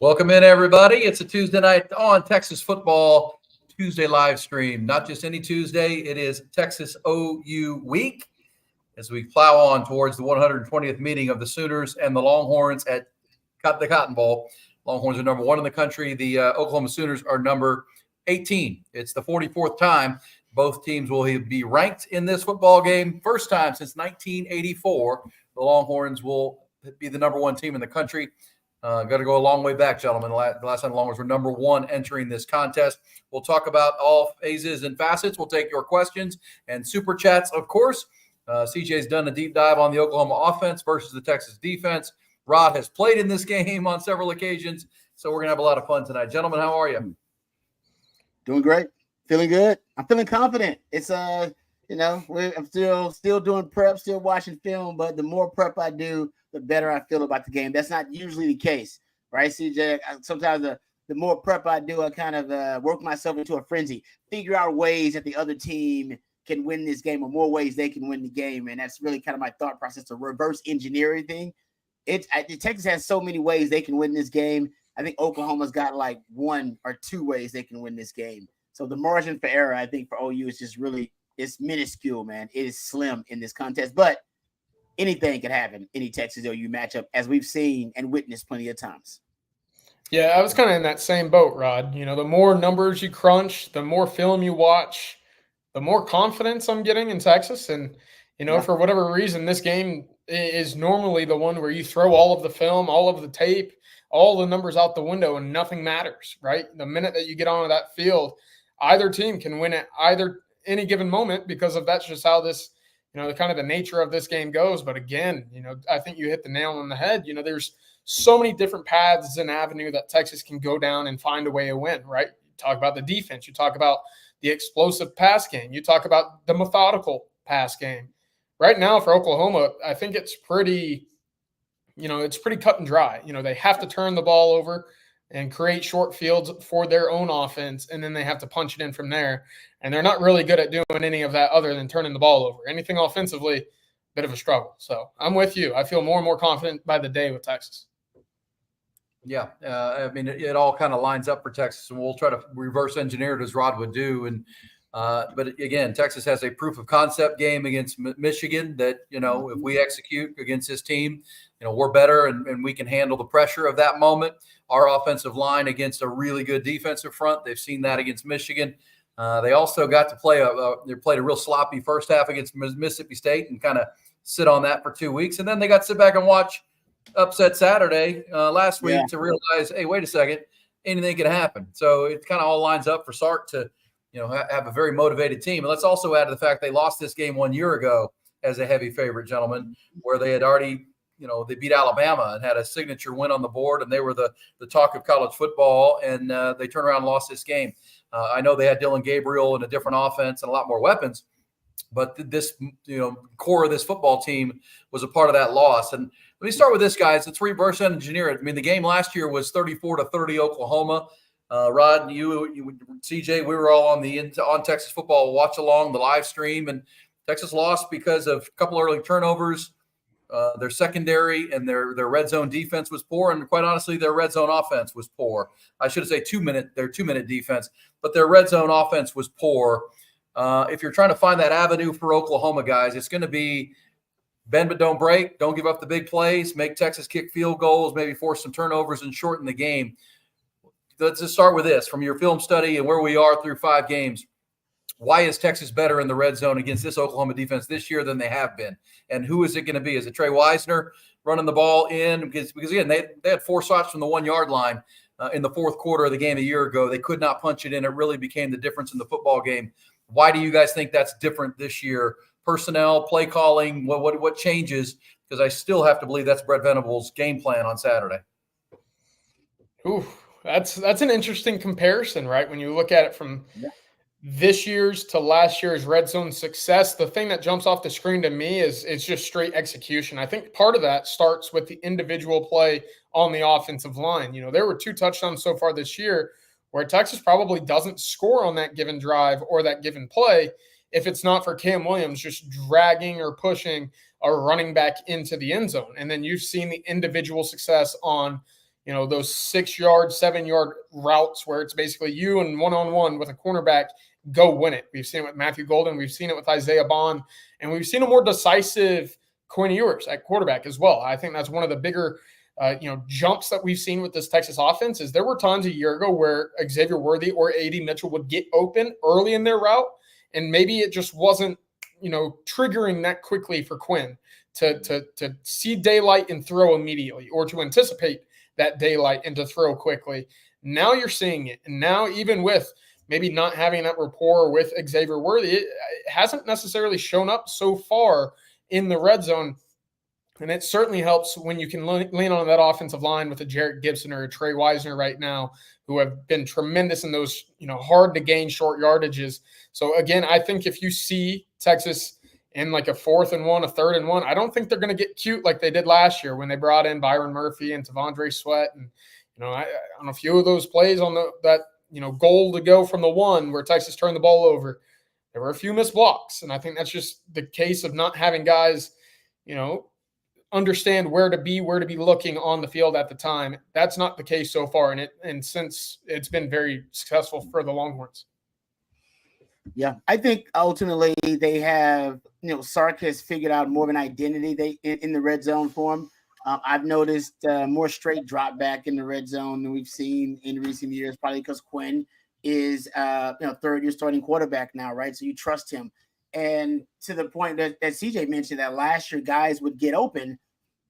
Welcome in, everybody. It's a Tuesday night on Texas Football Tuesday live stream. Not just any Tuesday, it is Texas OU week as we plow on towards the 120th meeting of the Sooners and the Longhorns at the Cotton Bowl. Longhorns are number 1 in the country. The Oklahoma Sooners are number 18. It's the 44th time both teams will be ranked in this football game. First time since 1984, the Longhorns will be the number 1 team in the country. Got to go a long way back, gentlemen. The last time the Longhorns were number 1 entering this contest. We'll talk about all phases and facets. We'll take your questions and super chats, of course. CJ's done a deep dive on the Oklahoma offense versus the Texas defense. Rod has played in this game on several occasions, so we're going to have a lot of fun tonight. Gentlemen, how are you? Doing great. Feeling good. I'm feeling confident. It's I'm still doing prep, still watching film, but the more prep I do, the better I feel about the game. That's not usually the case, right, CJ? Sometimes the more prep I do, I kind of work myself into a frenzy, figure out ways that the other team can win this game or more ways they can win the game. And that's really kind of my thought process, a reverse engineering thing. Texas has so many ways they can win this game. I think Oklahoma's got like 1 or 2 ways they can win this game. So the margin for error, I think, for OU is just really, it's minuscule, man. It is slim in this contest. But anything can happen, any Texas OU matchup, as we've seen and witnessed plenty of times. Yeah, I was kind of in that same boat, Rod. You know, the more numbers you crunch, the more film you watch, the more confidence I'm getting in Texas. And, for whatever reason, this game is normally the one where you throw all of the film, all of the tape, all the numbers out the window, and nothing matters, right? The minute that you get onto that field, either team can win at any given moment because of that's just how this – the kind of the nature of this game goes. But again, I think you hit the nail on the head. There's so many different paths and avenue that Texas can go down and find a way to win, right? You talk about the defense. You talk about the explosive pass game. You talk about the methodical pass game. Right now for Oklahoma, I think it's pretty cut and dry. They have to turn the ball over and create short fields for their own offense, and then they have to punch it in from there. And they're not really good at doing any of that other than turning the ball over. Anything offensively, bit of a struggle. So I'm with you. I feel more and more confident by the day with Texas. Yeah, it all kind of lines up for Texas, and we'll try to reverse engineer it as Rod would do. And but again, Texas has a proof of concept game against Michigan that, if we execute against this team, we're better and we can handle the pressure of that moment. Our offensive line against a really good defensive front. They've seen that against Michigan. They also got to they played a real sloppy first half against Mississippi State and kind of sit on that for 2 weeks. And then they got to sit back and watch upset Saturday last week to realize, hey, wait a second, anything can happen. So it kind of all lines up for Sark to, have a very motivated team. And let's also add to the fact they lost this game 1 year ago as a heavy favorite, gentlemen, where they had already, they beat Alabama and had a signature win on the board, and they were the talk of college football, and they turned around and lost this game. I know they had Dylan Gabriel and a different offense and a lot more weapons, but this, core of this football team was a part of that loss. And let me start with this, guys. Let's reverse engineer it. I mean, the game last year was 34-30 Oklahoma. Rod, you, CJ, we were all on Texas Football watch along the live stream, and Texas lost because of a couple early turnovers. Their secondary and their red zone defense was poor, and quite honestly, their red zone offense was poor. I should say their 2-minute defense, but their red zone offense was poor. If you're trying to find that avenue for Oklahoma, guys, it's going to be bend but don't break. Don't give up the big plays. Make Texas kick field goals, maybe force some turnovers and shorten the game. Let's just start with this. From your film study and where we are through 5 games, why is Texas better in the red zone against this Oklahoma defense this year than they have been? And who is it going to be? Is it Trey Wisner running the ball in? Because again, they had 4 shots from the 1-yard line in the fourth quarter of the game a year ago. They could not punch it in. It really became the difference in the football game. Why do you guys think that's different this year? Personnel, play calling, what changes? Because I still have to believe that's Brett Venables' game plan on Saturday. Ooh, that's an interesting comparison, right? When you look at it from this year's to last year's red zone success, the thing that jumps off the screen to me is just straight execution. I think part of that starts with the individual play on the offensive line. There were 2 touchdowns so far this year where Texas probably doesn't score on that given drive or that given play if it's not for Cam Williams just dragging or pushing a running back into the end zone. And then you've seen the individual success on those 6-yard, 7-yard routes where it's basically you and one-on-one with a cornerback, go win it. We've seen it with Matthew Golden. We've seen it with Isaiah Bond. And we've seen a more decisive Quinn Ewers at quarterback as well. I think that's one of the bigger jumps that we've seen with this Texas offense. Is there were times a year ago where Xavier Worthy or A.D. Mitchell would get open early in their route, and maybe it just wasn't, triggering that quickly for Quinn to see daylight and throw immediately, or to anticipate that daylight and to throw quickly. Now you're seeing it. And now, even with maybe not having that rapport with Xavier Worthy, it hasn't necessarily shown up so far in the red zone. And it certainly helps when you can lean on that offensive line with a Jarrett Gibson or a Trey Wisner right now, who have been tremendous in those, hard to gain short yardages. So again, I think if you see Texas in like a 4th and 1, a 3rd and 1, I don't think they're going to get cute like they did last year when they brought in Byron Murphy and Tavondre Sweat. And, on a few of those plays on that goal to go from the 1 where Texas turned the ball over, there were a few missed blocks. And I think that's just the case of not having guys, understand where to be looking on the field at the time. That's not the case so far. And since it's been very successful for the Longhorns. Yeah, I think ultimately they have, Sark has figured out more of an identity in the red zone for him. I've noticed more straight drop back in the red zone than we've seen in recent years, probably because Quinn is, 3rd-year starting quarterback now, right? So you trust him. And to the point that CJ mentioned, that last year guys would get open,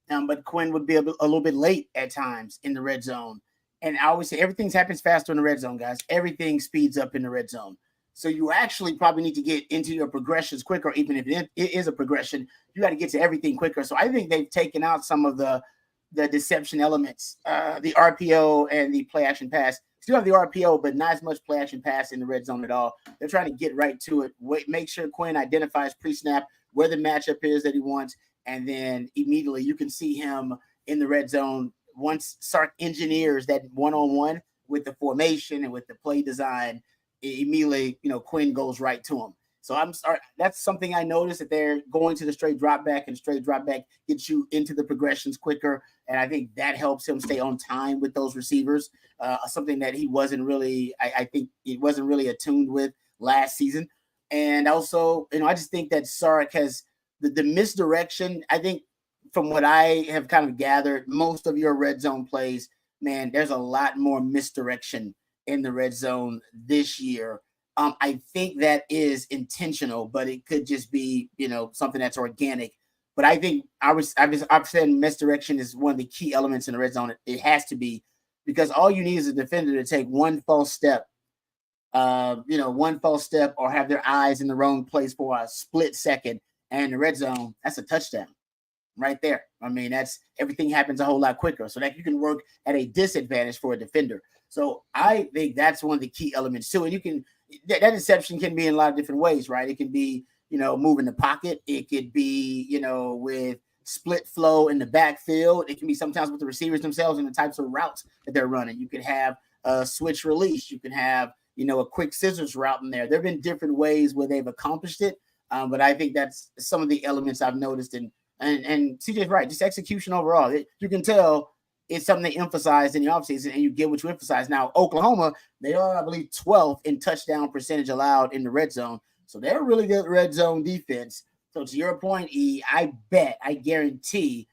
but Quinn would be a little bit late at times in the red zone. And I always say everything happens faster in the red zone, guys. Everything speeds up in the red zone. So you actually probably need to get into your progressions quicker, even if it is a progression. You got to get to everything quicker. So I think they've taken out some of the deception elements, the RPO and the play action pass. Still have the RPO, but not as much play action pass in the red zone at all. They're trying to get right to it. Make sure Quinn identifies pre-snap where the matchup is that he wants, and then immediately you can see him in the red zone once Sark engineers that one-on-one with the formation and with the play design. Immediately, Quinn goes right to him. So that's something I noticed, that they're going to the straight drop back, and straight drop back gets you into the progressions quicker. And I think that helps him stay on time with those receivers. Something that he wasn't really, I think he wasn't really attuned with last season. And also, I just think that Sark has the misdirection. I think from what I have kind of gathered, most of your red zone plays, man, there's a lot more misdirection in the red zone this year. I think that is intentional, but it could just be, something that's organic. But I think I've said misdirection is one of the key elements in the red zone. It has to be, because all you need is a defender to take one false step, or have their eyes in the wrong place for a split second. And the red zone, that's a touchdown right there. I mean, that's everything happens a whole lot quicker, so that you can work at a disadvantage for a defender. So I think that's one of the key elements too. And that deception can be in a lot of different ways, right? It can be, moving the pocket. It could be, with split flow in the backfield. It can be sometimes with the receivers themselves and the types of routes that they're running. You could have a switch release. You can have, a quick scissors route in there. There have been different ways where they've accomplished it. But I think that's some of the elements I've noticed. And CJ's right, just execution overall. You can tell it's something they emphasize in the offseason, and you get what you emphasize. Now, Oklahoma, they are, I believe, 12th in touchdown percentage allowed in the red zone. So they're a really good red zone defense. So to your point, E, I guarantee,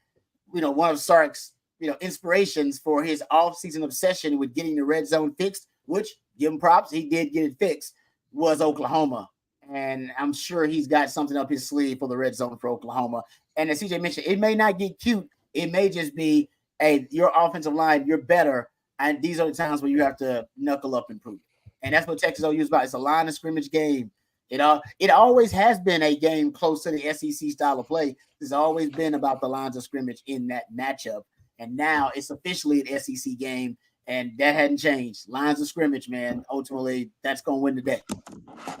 one of Sark's, inspirations for his offseason obsession with getting the red zone fixed, which, give him props, he did get it fixed, was Oklahoma. And I'm sure he's got something up his sleeve for the red zone for Oklahoma. And as CJ mentioned, it may not get cute. It may just be, hey, your offensive line, you're better. And these are the times where you have to knuckle up and prove it. And that's what Texas OU is about. It's a line of scrimmage game. It always has been a game close to the SEC style of play. It's always been about the lines of scrimmage in that matchup. And now it's officially an SEC game, and that hadn't changed. Lines of scrimmage, man. Ultimately, that's going to win the day.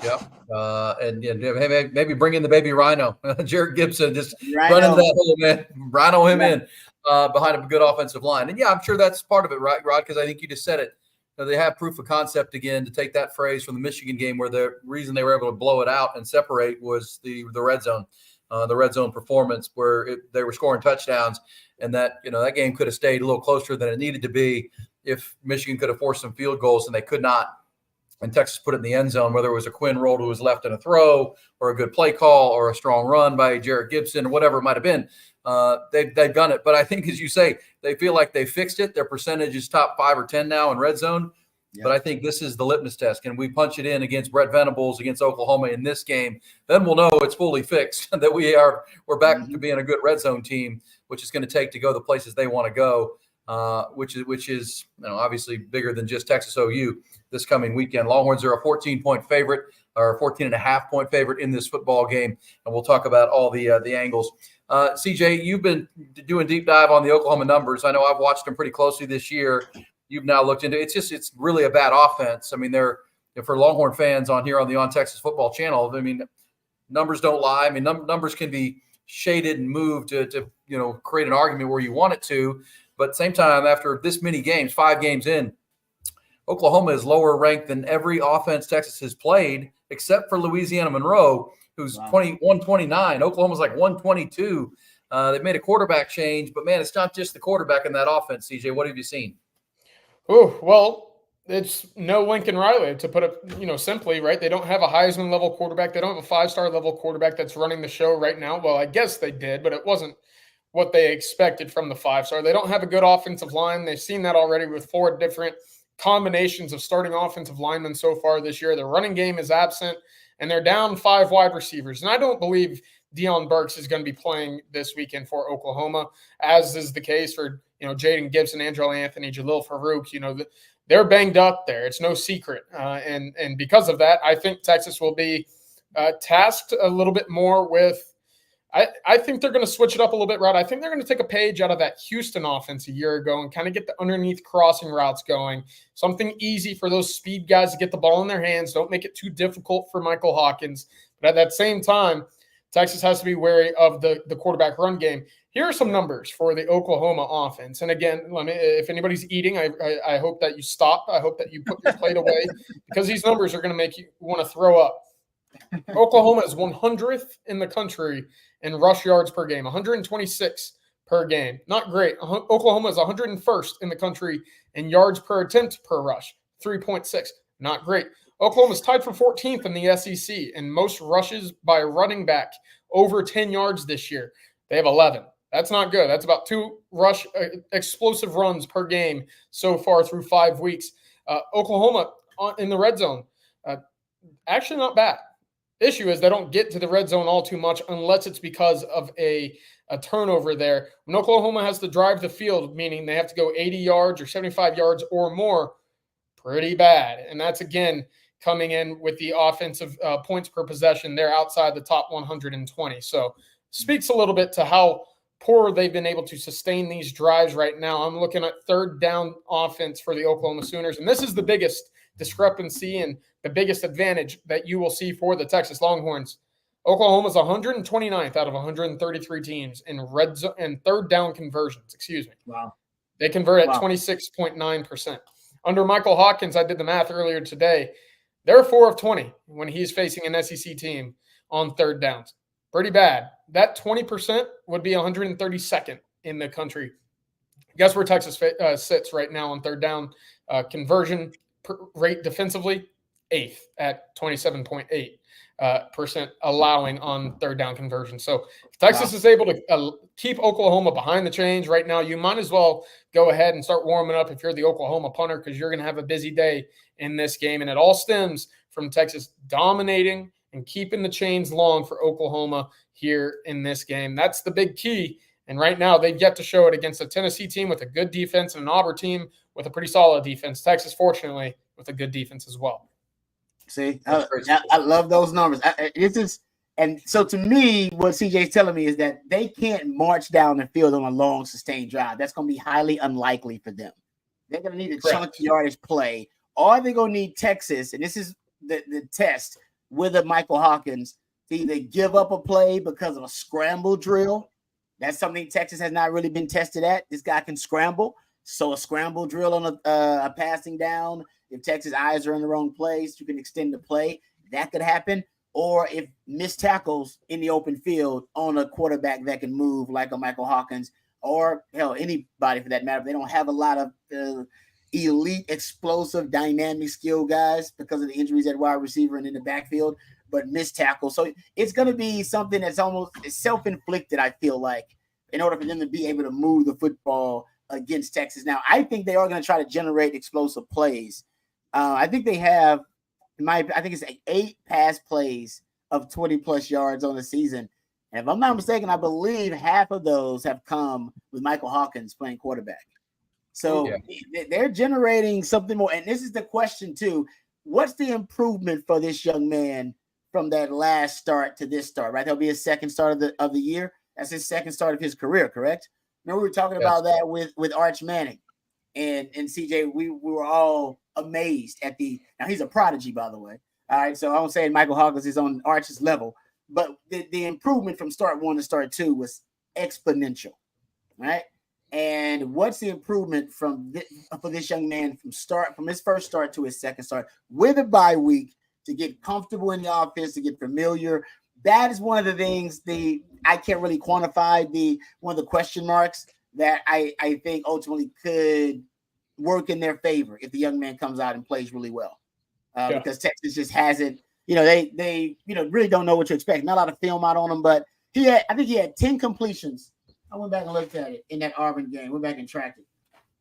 Yep. And maybe bring in the baby Rhino, Jarrett Gibson, just run into that hole, man. Rhino him in behind a good offensive line. And yeah, I'm sure that's part of it, right, Rod? Because I think you just said it. They have proof of concept again, to take that phrase from the Michigan game, where the reason they were able to blow it out and separate was the red zone. the red zone performance where they were scoring touchdowns, and that that game could have stayed a little closer than it needed to be if Michigan could have forced some field goals, and they could not. And Texas put it in the end zone, whether it was a Quinn roll who was left in a throw or a good play call or a strong run by Jarrett Gibson or whatever it might have been. They've done it. But I think, as you say, they feel like they fixed it. Their percentage is top 5 or 10 now in red zone. Yep. But I think this is the litmus test. Can we punch it in against Brett Venables, against Oklahoma in this game? Then we'll know it's fully fixed, that we're back to being a good red zone team, which is going to take to go the places they want to go, which is obviously bigger than just Texas OU this coming weekend. Longhorns are a 14-point favorite, or a 14.5-point favorite in this football game, and we'll talk about all the angles. CJ, you've been doing deep dive on the Oklahoma numbers. I know I've watched them pretty closely this year. You've now looked into it. It's really a bad offense. I mean, for Longhorn fans on here on the On Texas Football channel, I mean, numbers don't lie. I mean, numbers can be shaded and moved to create an argument where you want it to. But at the same time, after this many games, 5 games in, Oklahoma is lower ranked than every offense Texas has played, except for Louisiana Monroe, who's 129. Oklahoma's like 122. They've made a quarterback change, but man, it's not just the quarterback in that offense. CJ, what have you seen? Oh, well, it's no Lincoln Riley, to put it, simply, right? They don't have a Heisman level quarterback. They don't have a 5-star level quarterback that's running the show right now. Well, I guess they did, but it wasn't what they expected from the 5-star. They don't have a good offensive line. They've seen that already with 4 different combinations of starting offensive linemen so far this year. The running game is absent, and they're down 5 wide receivers. And I don't believe Deion Burks is going to be playing this weekend for Oklahoma, as is the case for Jaden Gibson, Andrel Anthony, Jalil Farouk. They're banged up there. It's no secret. And because of that, I think Texas will be tasked a little bit more with I think they're going to switch it up a little bit, Rod. I think they're going to take a page out of that Houston offense a year ago and kind of get the underneath crossing routes going. Something easy for those speed guys to get the ball in their hands. Don't make it too difficult for Michael Hawkins. But at that same time, Texas has to be wary of the quarterback run game. Here are some numbers for the Oklahoma offense. And again, if anybody's eating, I hope that you stop. I hope that you put your plate away, because these numbers are going to make you want to throw up. Oklahoma is 100th in the country in rush yards per game, 126 per game. Not great. Oklahoma is 101st in the country in yards per attempt per rush, 3.6. Not great. Oklahoma is tied for 14th in the SEC in most rushes by running back over 10 yards this year. They have 11. That's not good. That's about 2 explosive runs per game so far through 5 weeks. Oklahoma in the red zone, actually not bad. Issue is they don't get to the red zone all too much unless it's because of a turnover there. When Oklahoma has to drive the field, meaning they have to go 80 yards or 75 yards or more, pretty bad. And that's, again, coming in with the offensive points per possession. They're outside the top 120. So speaks a little bit to how poor they've been able to sustain these drives right now. I'm looking at third down offense for the Oklahoma Sooners, and this is the biggest discrepancy and the biggest advantage that you will see for the Texas Longhorns. Oklahoma's 129th out of 133 teams in red zone and third down conversions. Wow. They convert at 26.9%. Under Michael Hawkins, I did the math earlier today, they're 4 of 20 when he's facing an SEC team on third downs. Pretty bad. That 20% would be 132nd in the country. Guess where Texas sits right now on third down conversion rate defensively? 8th at 27.8% allowing on third down conversion. So if Texas is able to keep Oklahoma behind the chains right now, you might as well go ahead and start warming up if you're the Oklahoma punter, because you're going to have a busy day in this game. And it all stems from Texas dominating and keeping the chains long for Oklahoma here in this game. That's the big key. And right now, they've yet to show it against a Tennessee team with a good defense and an Auburn team with a pretty solid defense. Texas, fortunately, with a good defense as well. See, I love those numbers. And so to me, what CJ's telling me is that they can't march down the field on a long, sustained drive. That's going to be highly unlikely for them. They're going to need a chunky yardage play, or they're going to need Texas, and this is the test with a Michael Hawkins, to either give up a play because of a scramble drill. That's something Texas has not really been tested at. This guy can scramble. So a scramble drill on a passing down, if Texas eyes are in the wrong place, you can extend the play. That could happen. or if missed tackles in the open field on a quarterback that can move like a Michael Hawkins, or hell, anybody for that matter. They don't have a lot of elite, explosive, dynamic skill guys because of the injuries at wide receiver and in the backfield, but missed tackles. So it's going to be something that's almost self-inflicted, I feel like, in order for them to be able to move the football against Texas. Now, I think they are going to try to generate explosive plays. I think they have, I think it's like 8 pass plays of 20-plus yards on the season. And if I'm not mistaken, I believe half of those have come with Michael Hawkins playing quarterback. So they're generating something more. And this is the question, too. What's the improvement for this young man from that last start to this start, right? That'll be his second start of the year. That's his second start of his career, correct? Remember we were talking about that with Arch Manning and CJ. We were all amazed at now he's a prodigy, by the way. All right, so I won't say Michael Hawkins is on Arch's level, but the improvement from start 1 to start 2 was exponential, right? And what's the improvement for this young man from his first start to his second start with a bye week to get comfortable in the offense, to get familiar? That is one of the things I can't really quantify one of the question marks that I think ultimately could work in their favor if the young man comes out and plays really well. Because Texas just hasn't, they really don't know what to expect. Not a lot of film out on him, but I think he had 10 completions. I went back and looked at it in that Auburn game. Went back and tracked it.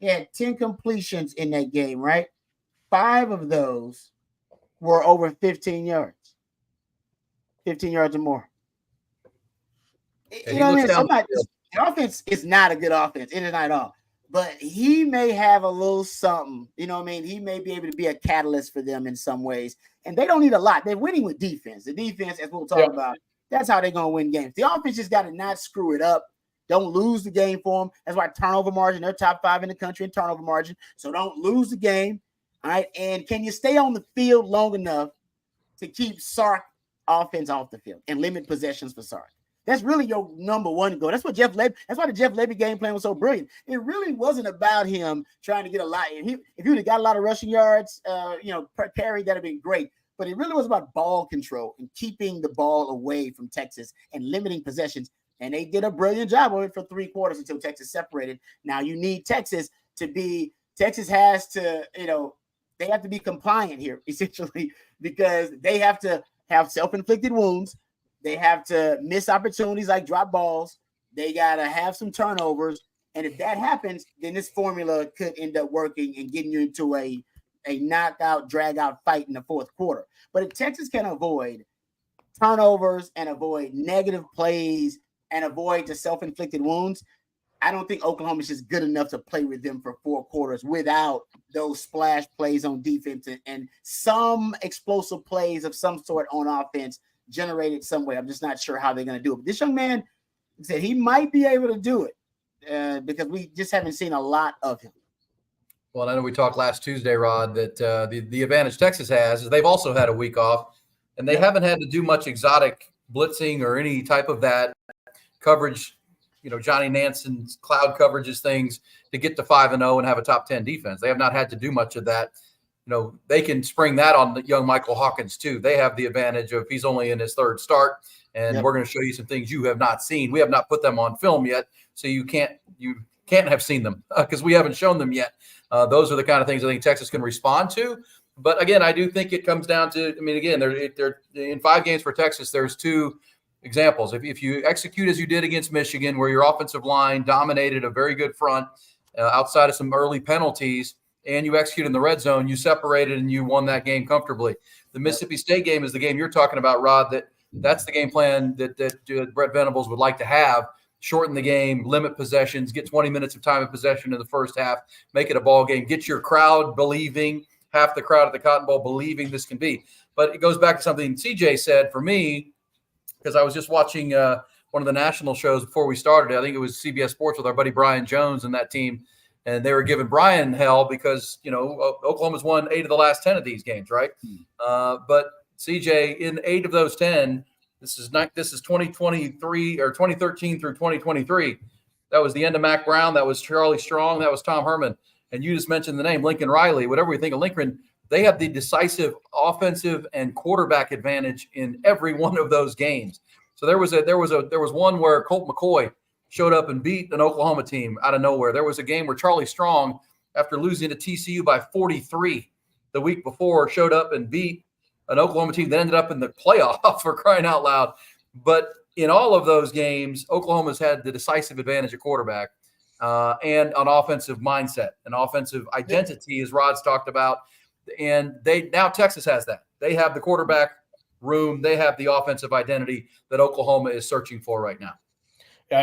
He had 10 completions in that game, right? 5 of those were over 15 yards. 15 yards or more. You know what I mean? The offense is not a good offense. It is not at all. But he may have a little something. You know what I mean? He may be able to be a catalyst for them in some ways. And they don't need a lot. They're winning with defense. The defense, as we'll talk about, that's how they're going to win games. The offense just got to not screw it up. Don't lose the game for them. That's why turnover margin, they're top 5 in the country in turnover margin. So don't lose the game. All right. And can you stay on the field long enough to keep Sark offense off the field and limit possessions for Sark? That's really your number one goal. That's why the Jeff Lebby game plan was so brilliant. It really wasn't about him trying to get a lot. If he would have got a lot of rushing yards, per carry, that'd have been great. But it really was about ball control and keeping the ball away from Texas and limiting possessions. And they did a brilliant job of it for 3 quarters until Texas separated. Now you need Texas has to, they have to be compliant here, essentially, because they have to have self-inflicted wounds. They have to miss opportunities like drop balls. They got to have some turnovers. And if that happens, then this formula could end up working and getting you into a knockout, drag-out fight in the fourth quarter. But if Texas can avoid turnovers and avoid negative plays and avoid the self-inflicted wounds, I don't think Oklahoma is just good enough to play with them for 4 quarters without those splash plays on defense and some explosive plays of some sort on offense generated some way. I'm just not sure how they're going to do it. But this young man said he might be able to do it because we just haven't seen a lot of him. Well, I know we talked last Tuesday, Rod, that the advantage Texas has is they've also had a week off, and they haven't had to do much exotic blitzing or any type of that coverage, Johnny Nanson's cloud coverages things to get to 5-0 and have a top 10 defense. They have not had to do much of that. They can spring that on the young Michael Hawkins too. They have the advantage of he's only in his 3rd start, and we're going to show you some things you have not seen. We have not put them on film yet, so you can't have seen them because we haven't shown them yet. Those are the kind of things I think Texas can respond to. But again, I do think it comes down to, they're in 5 games for Texas. There's 2 examples. If you execute as you did against Michigan, where your offensive line dominated a very good front outside of some early penalties, and you execute in the red zone, you separated and you won that game comfortably. The Mississippi State game is the game you're talking about, Rod. That's the game plan that Brett Venables would like to have. Shorten the game, limit possessions, get 20 minutes of time of possession in the first half, make it a ball game, get your crowd believing, half the crowd at the Cotton Bowl believing this can be. But it goes back to something CJ said for me, because I was just watching one of the national shows before we started. I think it was CBS Sports with our buddy Brian Jones and that team. And they were giving Brian hell because, Oklahoma's won 8 of the last 10 of these games, right? But CJ, in 8 of those 10, this is 2023 or 2013 through 2023. That was the end of Mac Brown. That was Charlie Strong. That was Tom Herman. And you just mentioned the name Lincoln Riley. Whatever we think of Lincoln, they have the decisive offensive and quarterback advantage in every one of those games. So there was one where Colt McCoy showed up and beat an Oklahoma team out of nowhere. There was a game where Charlie Strong, after losing to TCU by 43 the week before, showed up and beat an Oklahoma team that ended up in the playoff, for crying out loud. But in all of those games, Oklahoma's had the decisive advantage at quarterback and an offensive mindset, an offensive identity, as Rod's talked about. And now Texas has that. They have the quarterback room. They have the offensive identity that Oklahoma is searching for right now.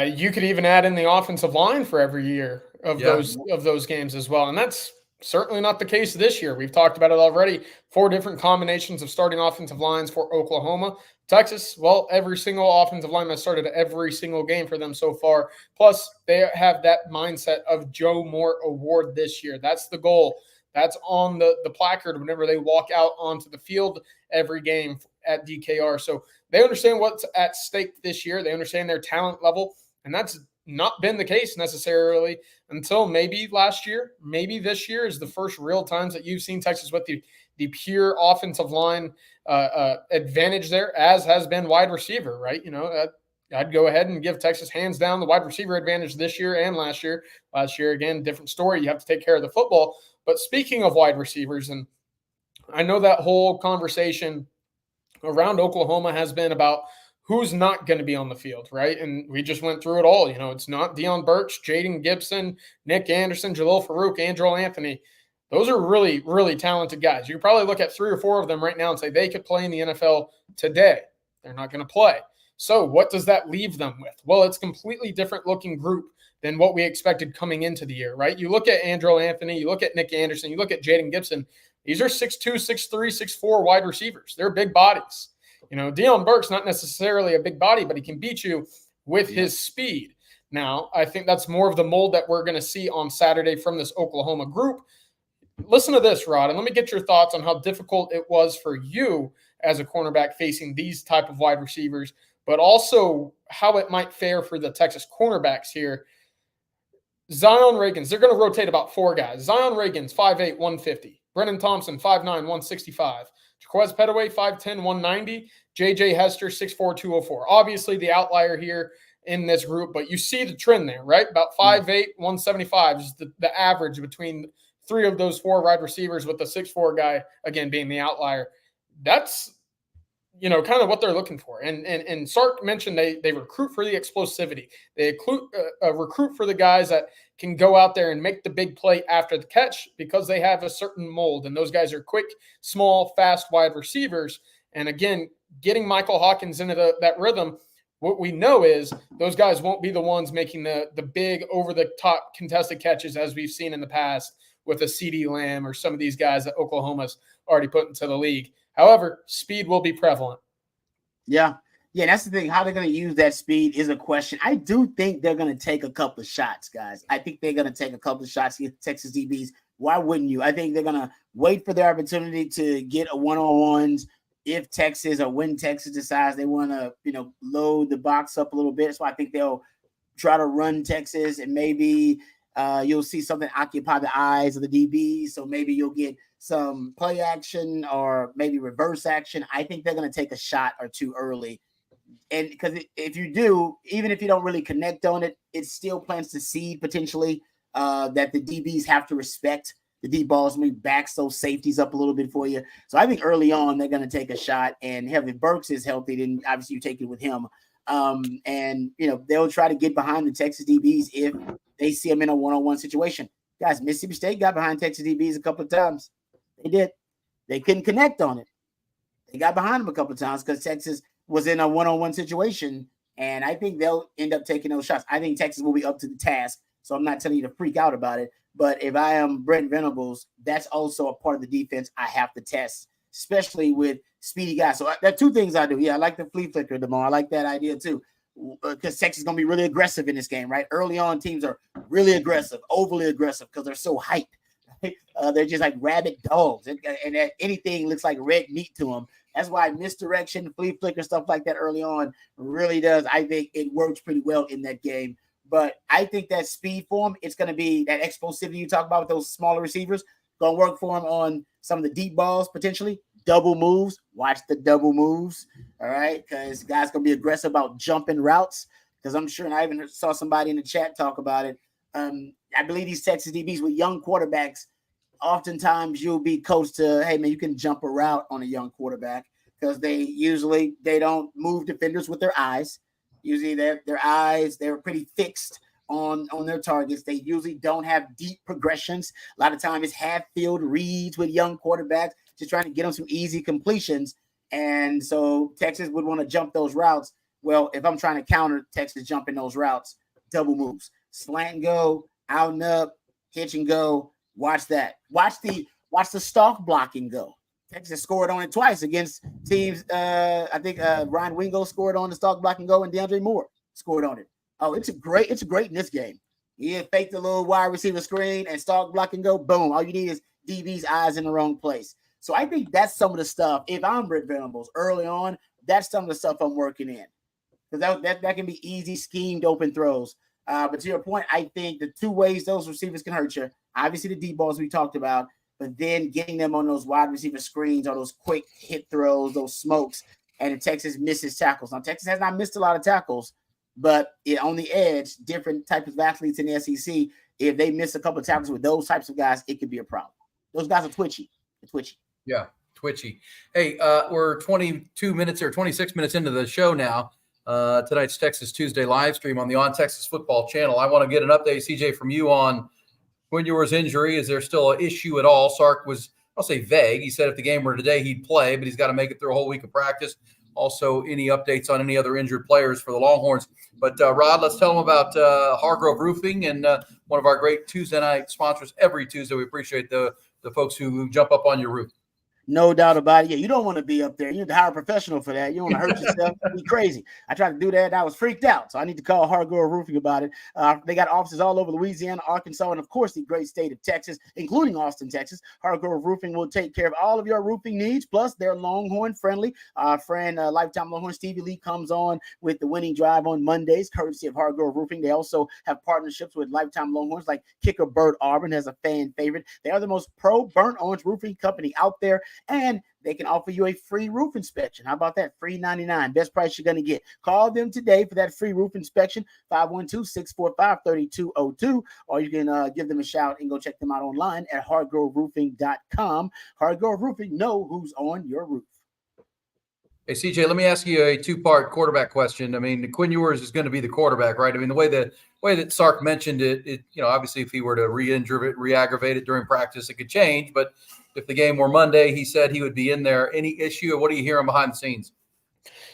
You could even add in the offensive line for every year of those games as well. And that's certainly not the case this year. We've talked about it already. 4 different combinations of starting offensive lines for Oklahoma. Texas, well, every single offensive lineman has started every single game for them so far. Plus, they have that mindset of Joe Moore Award this year. That's the goal. That's on the placard whenever they walk out onto the field every game at DKR. So they understand what's at stake this year. They understand their talent level, and that's not been the case necessarily until maybe last year. Maybe this year is the first real times that you've seen Texas with the pure offensive line advantage there, as has been wide receiver, right? I'd go ahead and give Texas hands down the wide receiver advantage this year and last year. Last year, again, different story. You have to take care of the football. But speaking of wide receivers, and I know that whole conversation around Oklahoma has been about who's not going to be on the field, right? And we just went through it all. It's not Deion Burks, Jaden Gibson, Nick Anderson, Jalil Farouk, Andrew Anthony. Those are really, really talented guys. You probably look at 3 or 4 of them right now and say they could play in the NFL today. They're not going to play. So what does that leave them with? Well, it's a completely different looking group than what we expected coming into the year, right? You look at Andrew Anthony, you look at Nick Anderson, you look at Jaden Gibson. These are 6'2", 6'3", 6'4" wide receivers. They're big bodies. Deion Burke's not necessarily a big body, but he can beat you with his speed. Now, I think that's more of the mold that we're going to see on Saturday from this Oklahoma group. Listen to this, Rod, and let me get your thoughts on how difficult it was for you as a cornerback facing these type of wide receivers, but also how it might fare for the Texas cornerbacks here. Zion Reagans, they're going to rotate about 4 guys. Zion Reagans, 5'8", 150. Brennan Thompson, 5'9", 165. Jaquez Petaway, 5'10", 190. J.J. Hester, 6'4", 204. Obviously the outlier here in this group, but you see the trend there, right? About 5'8", 175 is the average between 3 of those 4 wide receivers, with the 6'4" guy, again, being the outlier. That's, kind of what they're looking for. And Sark mentioned they recruit for the explosivity. They recruit for the guys that can go out there and make the big play after the catch, because they have a certain mold. And those guys are quick, small, fast wide receivers. And again, getting Michael Hawkins into that rhythm, what we know is those guys won't be the ones making the big over-the-top contested catches as we've seen in the past with a CeeDee Lamb or some of these guys that Oklahoma's already put into the league. However, speed will be prevalent. Yeah, that's the thing. How they're going to use that speed is a question. I do think they're going to take a couple of shots, guys. I think they're going to take a couple of shots against Texas DBs. Why wouldn't you? I think they're going to wait for their opportunity to get a one-on-ones if Texas, or when Texas decides they want to, load the box up a little bit. So I think they'll try to run Texas, and maybe you'll see something occupy the eyes of the DBs. So maybe you'll get some play action or maybe reverse action. I think they're going to take a shot or 2 early. And because if you do, even if you don't really connect on it, it still plants the seed potentially that the DBs have to respect. The deep balls maybe backs those safeties up a little bit for you. So I think early on they're going to take a shot. And if Burks is healthy, then obviously you take it with him. And they'll try to get behind the Texas DBs if they see them in a one-on-one situation. Guys, Mississippi State got behind Texas DBs a couple of times. They did. They couldn't connect on it. They got behind them a couple of times because Texas was in a one-on-one situation, and I think they'll end up taking those shots. I think Texas will be up to the task, so I'm not telling you to freak out about it. But if I am Brent Venables, that's also a part of the defense I have to test, especially with speedy guys. So there are 2 things I do. Yeah, I like the flea flicker, DeMar. I like that idea too, because Texas is going to be really aggressive in this game, right? Early on, teams are really aggressive, overly aggressive, because they're so hyped. They're just like rabid dogs, and anything looks like red meat to them. That's why misdirection, flea flicker, stuff like that early on really does. I think it works pretty well in that game. But I think that speed for them, it's going to be that explosivity you talk about with those smaller receivers, going to work for them on some of the deep balls potentially. Double moves. Watch the double moves. All right, because guys gonna be aggressive about jumping routes. Because I'm sure, and I even saw somebody in the chat talk about it. I believe these Texas DBs with young quarterbacks, oftentimes you'll be coached to, hey man, you can jump a route on a young quarterback because they don't move defenders with their eyes. Usually their eyes, they're pretty fixed on their targets. They usually don't have deep progressions. A lot of times it's half field reads with young quarterbacks, just trying to get them some easy completions. And so Texas would want to jump those routes. Well, if I'm trying to counter Texas jumping those routes, double moves, slant and go, out and up, hitch and go. Watch that. Watch the stalk blocking go. Texas scored on it twice against teams. I think Ryan Wingo scored on the stalk blocking go, and DeAndre Moore scored on it. Oh, it's great in this game. He faked the little wide receiver screen and stalk blocking go. Boom. All you need is DB's eyes in the wrong place. So I think that's some of the stuff. If I'm Brent Venables early on, that's some of the stuff I'm working in. Because that can be easy schemed open throws. But to your point, I think the two ways those receivers can hurt you, obviously the deep balls we talked about, but then getting them on those wide receiver screens or those quick hit throws, those smokes, and if Texas misses tackles. Now, Texas has not missed a lot of tackles, but on the edge, different types of athletes in the SEC, if they miss a couple of tackles with those types of guys, it could be a problem. Those guys are twitchy. They're twitchy. Yeah, twitchy. Hey, we're 22 minutes or 26 minutes into the show now. Tonight's Texas Tuesday live stream on the On Texas Football channel. I want to get an update, CJ, from you on Quinn Ewers' injury. Is there still an issue at all? Sark was, I'll say vague. He said if the game were today, he'd play, but he's got to make it through a whole week of practice. Also, any updates on any other injured players for the Longhorns? But Rod, let's tell them about Hargrove Roofing and one of our great Tuesday night sponsors every Tuesday. We appreciate the folks who jump up on your roof. No doubt about it. Yeah, you don't want to be up there. You need to hire a professional for that. You don't want to hurt yourself. Be crazy. I tried to do that, and I was freaked out. So I need to call Hargrove Roofing about it. They got offices all over Louisiana, Arkansas, and, of course, the great state of Texas, including Austin, Texas. Hargrove Roofing will take care of all of your roofing needs. Plus, they're Longhorn-friendly. Our friend, Lifetime Longhorn Stevie Lee, comes on with the winning drive on Mondays, courtesy of Hargrove Roofing. They also have partnerships with Lifetime Longhorns, like Kicker Bird Auburn has a fan favorite. They are the most pro burnt orange roofing company out there. And they can offer you a free roof inspection. How about that? Free 99. Best price you're going to get. Call them today for that free roof inspection, 512-645-3202. Or you can give them a shout and go check them out online at hardgroveroofing.com. Hardgrove Roofing, know who's on your roof. Hey, CJ, let me ask you a two-part quarterback question. I mean, Quinn Ewers is going to be the quarterback, right? I mean, the way that Sark mentioned it, obviously if he were to re-aggravate it during practice, it could change. But if the game were Monday, he said he would be in there. Any issue? What are you hearing behind the scenes?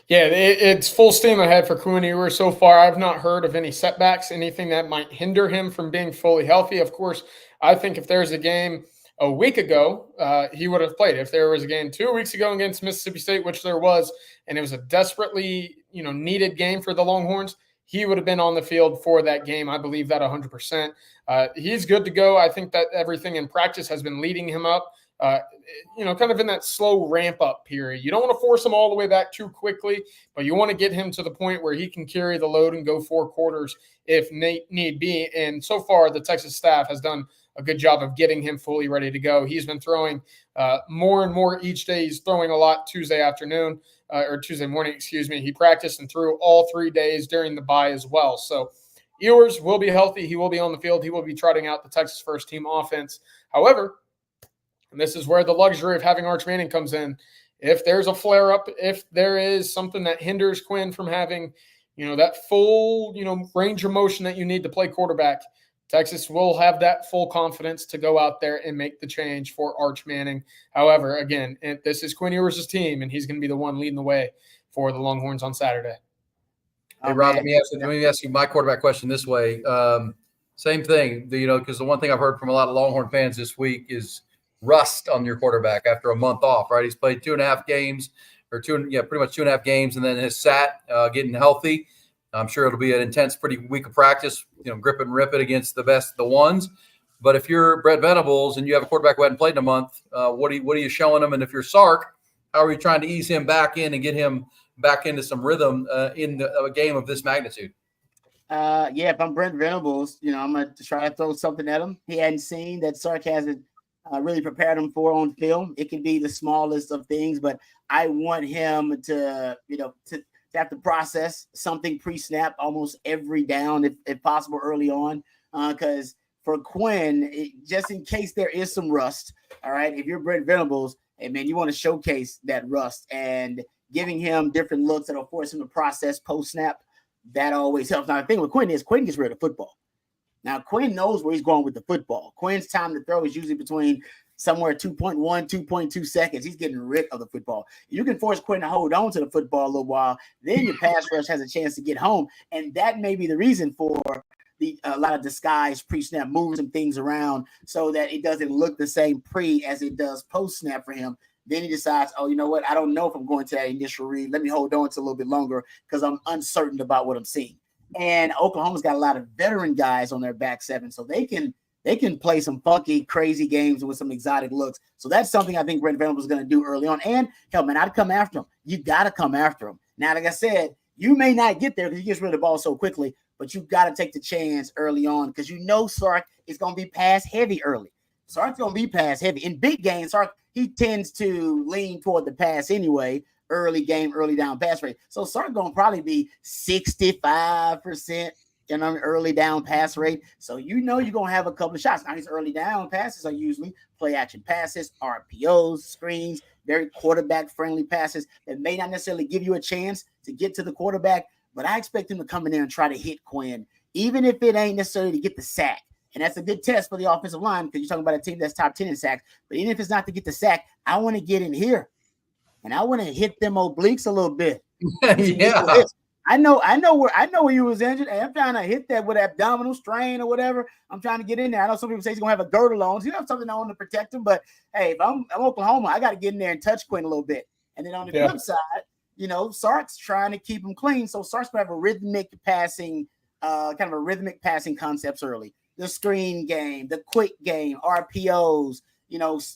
Yeah, it's full steam ahead for Quinn Ewers so far. I've not heard of any setbacks, anything that might hinder him from being fully healthy. Of course, I think if there's a game a week ago, he would have played. If there was a game 2 weeks ago against Mississippi State, which there was, and it was a desperately, needed game for the Longhorns, he would have been on the field for that game. I believe that 100%. He's good to go. I think that everything in practice has been leading him up. Kind of in that slow ramp up period. You don't want to force him all the way back too quickly, but you want to get him to the point where he can carry the load and go 4 quarters if need be. And so far, the Texas staff has done a good job of getting him fully ready to go. He's been throwing more and more each day. He's throwing a lot Tuesday afternoon or Tuesday morning, excuse me. He practiced and threw all 3 days during the bye as well. So Ewers will be healthy. He will be on the field. He will be trotting out the Texas first team offense. However, and this is where the luxury of having Arch Manning comes in. If there's a flare-up, if there is something that hinders Quinn from having, that full, range of motion that you need to play quarterback, Texas will have that full confidence to go out there and make the change for Arch Manning. However, again, this is Quinn Ewers' team, and he's going to be the one leading the way for the Longhorns on Saturday. Hey, Rod, let me ask you my quarterback question this way. Same thing, because the one thing I've heard from a lot of Longhorn fans this week is rust on your quarterback after a month off, right? He's played 2.5 games pretty much 2.5 games, and then has sat getting healthy. I'm sure it'll be an intense, pretty week of practice, grip and rip it against the best of the ones. But if you're Brent Venables and you have a quarterback who hadn't played in a month, what are you showing him? And if you're Sark, how are you trying to ease him back in and get him back into some rhythm in a game of this magnitude? If I'm Brent Venables, I'm going to try to throw something at him. He hadn't seen that Sark hasn't really prepared him for on film. It can be the smallest of things, but I want him to, to have to process something pre-snap almost every down, if possible, early on. Because for Quinn, just in case there is some rust, all right, if you're Brent Venables, hey, man, you want to showcase that rust, and giving him different looks that'll force him to process post-snap, that always helps. Now, the thing with Quinn is Quinn gets rid of the football. Now, Quinn knows where he's going with the football. Quinn's time to throw is usually between somewhere 2.1, 2.2 seconds. He's getting rid of the football. You can force Quinn to hold on to the football a little while. Then your pass rush has a chance to get home. And that may be the reason for a lot of disguise pre-snap, moving some things around so that it doesn't look the same pre as it does post-snap for him. Then he decides, oh, you know what? I don't know if I'm going to that initial read. Let me hold on to a little bit longer because I'm uncertain about what I'm seeing. And Oklahoma's got a lot of veteran guys on their back seven, so they can play some funky, crazy games with some exotic looks. So that's something I think Brent Venables is going to do early on. And hell, man, I'd come after him. You got to come after him. Now, like I said, you may not get there because he gets rid of the ball so quickly, but you got to take the chance early on because you know Sark is going to be pass heavy early. Sark's going to be pass heavy. In big games, Sark, he tends to lean toward the pass anyway. Early game, early down pass rate. So Sark going to probably be 65%, early down pass rate. So you're going to have a couple of shots. Now, these early down passes are usually play action passes, RPOs, screens, very quarterback-friendly passes that may not necessarily give you a chance to get to the quarterback, but I expect him to come in there and try to hit Quinn, even if it ain't necessarily to get the sack. And that's a good test for the offensive line because you're talking about a team that's top 10 in sacks. But even if it's not to get the sack, I want to get in here. And I want to hit them obliques a little bit. Yeah. I know where you was injured. And I'm trying to hit that with abdominal strain or whatever. I'm trying to get in there. I know some people say he's gonna have a girdle on. So you have something on to protect him. But hey, if I'm Oklahoma, I got to get in there and touch Quinn a little bit. And then on the flip side, Sark's trying to keep him clean. So Sark's gonna have a rhythmic passing, concepts early. The screen game, the quick game, RPOs.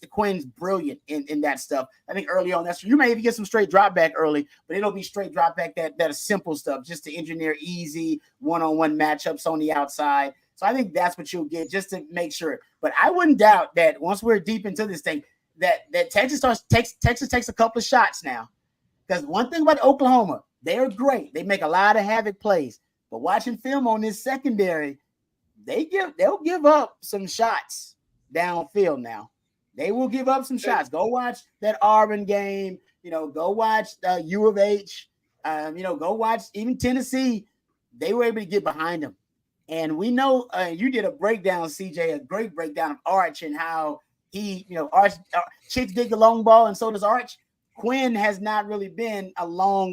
Quinn's brilliant in that stuff. I think early on, you may even get some straight drop back early, but it'll be straight drop back that is simple stuff just to engineer easy one-on-one matchups on the outside. So I think that's what you'll get just to make sure. But I wouldn't doubt that once we're deep into this thing, that Texas takes a couple of shots now. Because one thing about Oklahoma, they're great. They make a lot of havoc plays. But watching film on this secondary, they'll give up some shots downfield now. They will give up some shots. Go watch that Auburn game. Go watch U of H. Go watch even Tennessee. They were able to get behind them. And we know you did a breakdown, CJ, a great breakdown of Arch and how he, Arch Chicks dig the long ball, and so does Arch. Quinn has not really been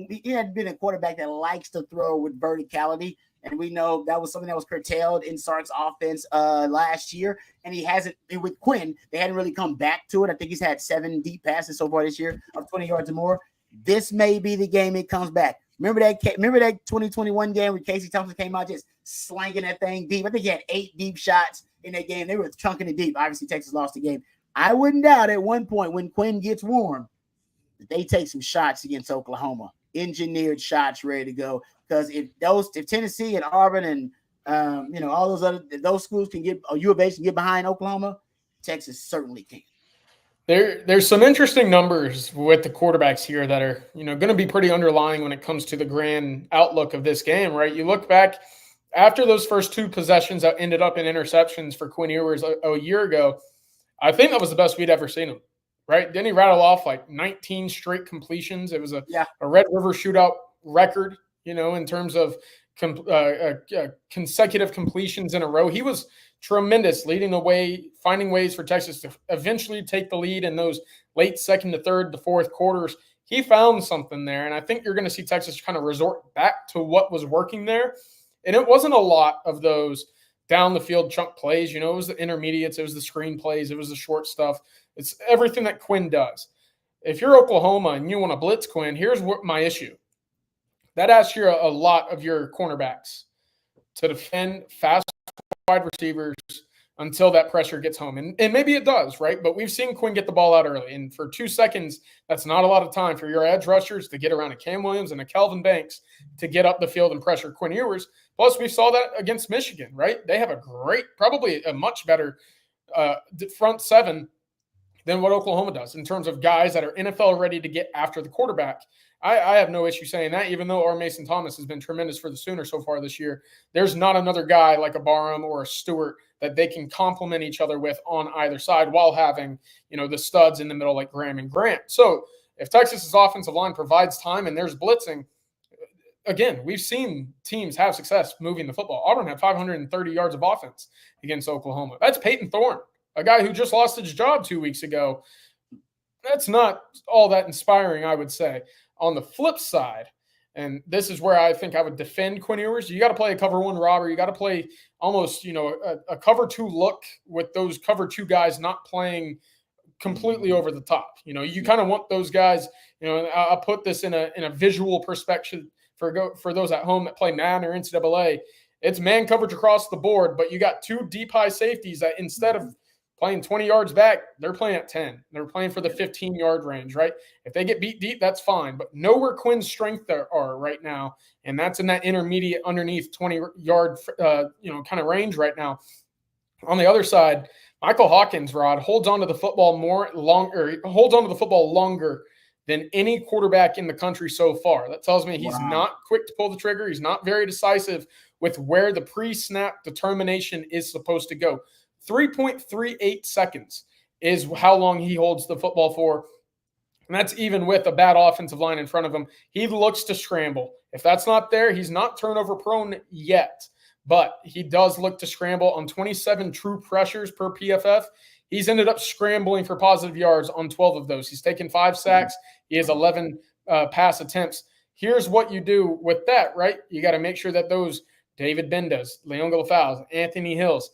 he had been a quarterback that likes to throw with verticality. And we know that was something that was curtailed in Sark's offense last year. And he hasn't, with Quinn, they hadn't really come back to it. I think he's had 7 deep passes so far this year of 20 yards or more. This may be the game it comes back. Remember that 2021 game where Casey Thompson came out just slanging that thing deep? I think he had 8 deep shots in that game. They were chunking it deep. Obviously, Texas lost the game. I wouldn't doubt at one point when Quinn gets warm that they take some shots against Oklahoma. Engineered shots ready to go. Because if Tennessee and Auburn and all those schools can get, or U of H can get behind Oklahoma, Texas certainly can. There's some interesting numbers with the quarterbacks here that are going to be pretty underlying when it comes to the grand outlook of this game, right? You look back after those first 2 possessions that ended up in interceptions for Quinn Ewers a year ago. I think that was the best we'd ever seen him. Right? Didn't he rattle off like 19 straight completions? It was a Red River shootout record, in terms of consecutive completions in a row. He was tremendous, leading the way, finding ways for Texas to eventually take the lead in those late second to third to fourth quarters. He found something there, and I think you're going to see Texas kind of resort back to what was working there. And it wasn't a lot of those down the field chunk plays. It was the intermediates, it was the screen plays, it was the short stuff. It's everything that Quinn does. If you're Oklahoma and you want to blitz Quinn, here's what my issue. That asks you a lot of your cornerbacks to defend fast wide receivers until that pressure gets home. And maybe it does, right? But we've seen Quinn get the ball out early. And for 2 seconds, that's not a lot of time for your edge rushers to get around a Cam Williams and a Kelvin Banks to get up the field and pressure Quinn Ewers. Plus, we saw that against Michigan, right? They have probably a much better front seven than what Oklahoma does in terms of guys that are NFL ready to get after the quarterback. I have no issue saying that, even though our Mason Thomas has been tremendous for the Sooners so far this year. There's not another guy like a Barham or a Stewart that they can complement each other with on either side while having, the studs in the middle like Graham and Grant. So if Texas's offensive line provides time and there's blitzing, again, we've seen teams have success moving the football. Auburn had 530 yards of offense against Oklahoma. That's Peyton Thorne, a guy who just lost his job 2 weeks ago. That's not all that inspiring, I would say. On the flip side, and this is where I think I would defend Quinn Ewers, you got to play a cover one robber. You got to play almost, a cover two look with those cover two guys not playing completely over the top. You kind of want those guys, I'll put this in a visual perspective for those at home that play Madden or NCAA. It's man coverage across the board, but you got two deep high safeties that instead of playing 20 yards back, they're playing at 10. They're playing for the 15-yard range, right? If they get beat deep, that's fine. But know where Quinn's strength are right now, and that's in that intermediate underneath 20-yard, kind of range right now. On the other side, Michael Hawkins, Rod, holds onto the football longer than any quarterback in the country so far. That tells me he's not quick to pull the trigger. He's not very decisive with where the pre-snap determination is supposed to go. 3.38 seconds is how long he holds the football for. And that's even with a bad offensive line in front of him. He looks to scramble. If that's not there, he's not turnover prone yet. But he does look to scramble on 27 true pressures per PFF. He's ended up scrambling for positive yards on 12 of those. He's taken 5 sacks. He has 11 pass attempts. Here's what you do with that, right? You got to make sure that those David Bendas, Leon Galafals, Anthony Hills,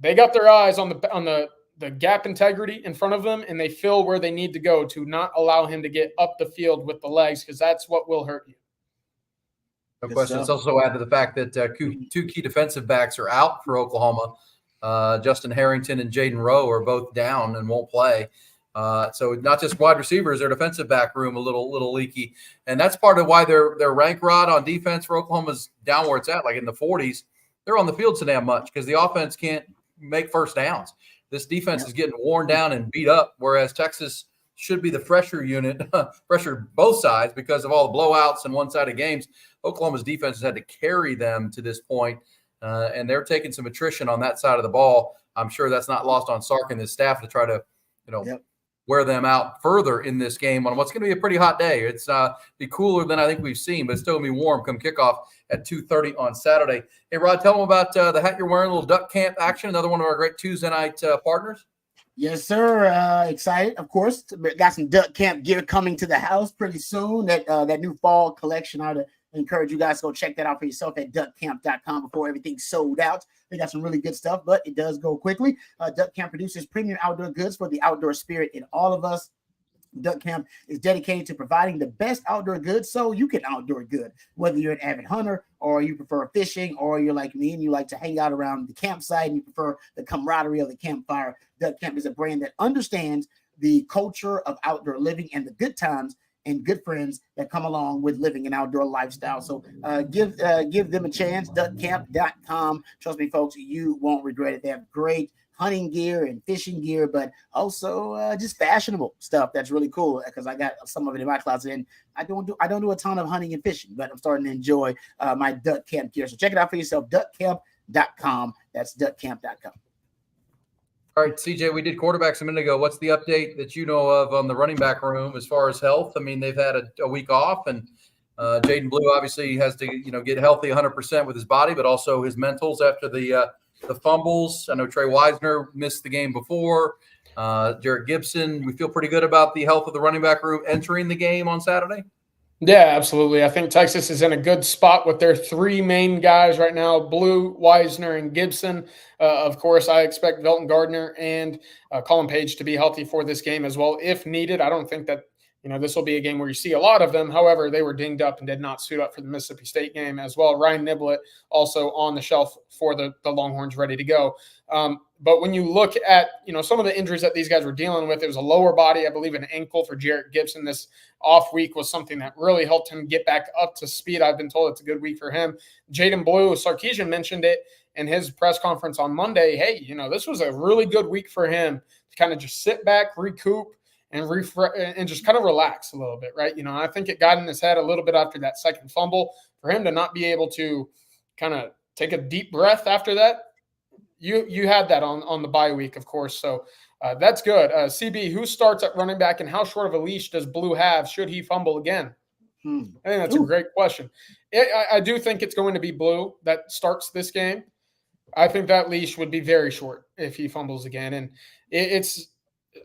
they got their eyes on the gap integrity in front of them, and they fill where they need to go to not allow him to get up the field with the legs, because that's what will hurt you. No question. Let's also add to the fact that two key defensive backs are out for Oklahoma. Justin Harrington and Jaden Rowe are both down and won't play. So not just wide receivers, their defensive back room a little leaky, and that's part of why their rank, Rod, on defense for Oklahoma's down where it's at, like in the 40s. They're on the field so damn much because the offense can't make first downs. This defense is getting worn down and beat up, whereas Texas should be the fresher unit, fresher both sides because of all the blowouts and one-sided games. Oklahoma's defense has had to carry them to this point, and they're taking some attrition on that side of the ball. I'm sure that's not lost on Sark and his staff to try to, wear them out further in this game on what's going to be a pretty hot day. It's be cooler than I think we've seen, but it's still going to be warm come kickoff at 2:30 on Saturday. Hey, Rod, tell them about the hat you're wearing, a little duck camp action, another one of our great Tuesday night partners. Yes, sir. Excited, of course. Got some duck camp gear coming to the house pretty soon. That new fall collection. I'd encourage you guys to go check that out for yourself at duckcamp.com before everything's sold out. They got some really good stuff, but it does go quickly. Duck Camp produces premium outdoor goods for the outdoor spirit in all of us. Duck Camp is dedicated to providing the best outdoor goods so you can outdoor good, whether you're an avid hunter or you prefer fishing, or you're like me and you like to hang out around the campsite and you prefer the camaraderie of the campfire. Duck Camp is a brand that understands the culture of outdoor living and the good times and good friends that come along with living an outdoor lifestyle. So give them a chance. Duckcamp.com. Trust me, folks, you won't regret it. They have great hunting gear and fishing gear, but also just fashionable stuff that's really cool, because I got some of it in my closet, and I don't do a ton of hunting and fishing, but I'm starting to enjoy my Duck Camp gear. So check it out for yourself. Duckcamp.com. That's duckcamp.com. All right, CJ, we did quarterbacks a minute ago. What's the update that you know of on the running back room as far as health? I mean, they've had a week off, and Jaden Blue obviously has to get healthy 100% with his body, but also his mentals after the fumbles. I know Trey Wisner missed the game before. Jarrett Gibson, we feel pretty good about the health of the running back room entering the game on Saturday. Yeah, absolutely. I think Texas is in a good spot with their 3 main guys right now, Blue, Wisner, and Gibson. Of course, I expect Velton Gardner and Colin Page to be healthy for this game as well, if needed. I don't think that This will be a game where you see a lot of them. However, they were dinged up and did not suit up for the Mississippi State game as well. Ryan Niblett also on the shelf for the Longhorns, ready to go. But when you look at, some of the injuries that these guys were dealing with, it was a lower body, I believe an ankle for Jarrett Gibson. This off week was something that really helped him get back up to speed. I've been told it's a good week for him. Jaden Blue, Sarkisian mentioned it in his press conference on Monday. Hey, this was a really good week for him to kind of just sit back, recoup, and just kind of relax a little bit, right? I think it got in his head a little bit after that second fumble. For him to not be able to kind of take a deep breath after that, you had that on the bye week, of course. So that's good. CB, who starts at running back, and how short of a leash does Blue have should he fumble again? I think that's a great question. I do think it's going to be Blue that starts this game. I think that leash would be very short if he fumbles again. And it's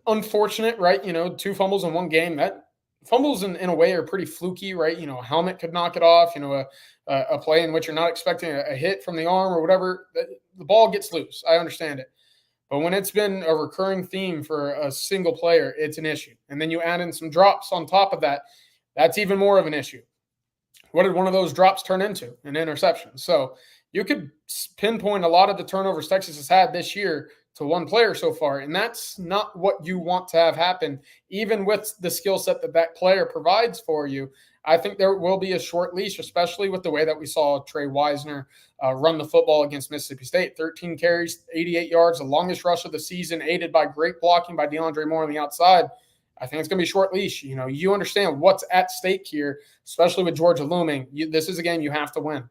unfortunate, right? 2 fumbles in one game. That fumbles in a way are pretty fluky, right? A helmet could knock it off, a play in which you're not expecting a hit from the arm or whatever, the ball gets loose. I understand it. But when it's been a recurring theme for a single player, it's an issue. And then you add in some drops on top of that, that's even more of an issue. What did one of those drops turn into? An interception. So you could pinpoint a lot of the turnovers Texas has had this year to one player so far, and that's not what you want to have happen, even with the skill set that player provides for you. I think there will be a short leash, especially with the way that we saw Trey Wisner run the football against Mississippi State. 13 carries, 88 yards, the longest rush of the season, aided by great blocking by DeAndre Moore on the outside. I think it's going to be short leash. You understand what's at stake here, especially with Georgia looming. This is a game you have to win.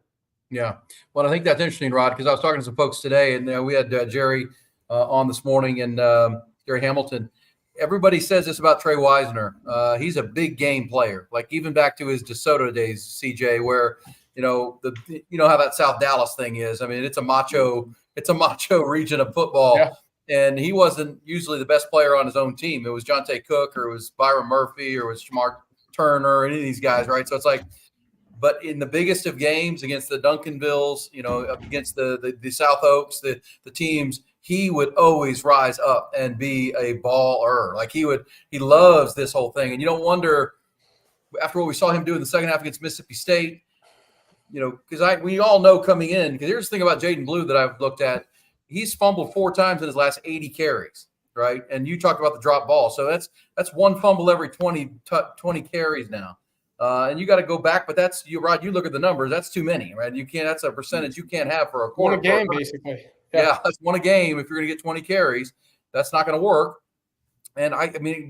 Yeah. Well, I think that's interesting, Rod, because I was talking to some folks today, and we had Jerry on this morning, and Jerry Hamilton. Everybody says this about Trey Wisner. He's a big game player, like even back to his DeSoto days, CJ, where how that South Dallas thing is. I mean, it's a macho region of football. Yeah. And he wasn't usually the best player on his own team. It was Jonte Cook, or it was Byron Murphy, or it was Shamar Turner, or any of these guys, right? So it's like, but in the biggest of games against the Duncanvilles, against the South Oaks, the teams, he would always rise up and be a baller. Like he loves this whole thing. And you don't wonder, after what we saw him do in the second half against Mississippi State, because we all know coming in, because here's the thing about Jaden Blue that I've looked at. He's fumbled 4 times in his last 80 carries, right? And you talked about the drop ball. So that's one fumble every 20 carries now. And you got to go back, but that's Rod. You look at the numbers; that's too many, right? You can't. That's a percentage you can't have for a quarter. One a game, basically. Yeah, that's one a game. If you're going to get 20 carries, that's not going to work. And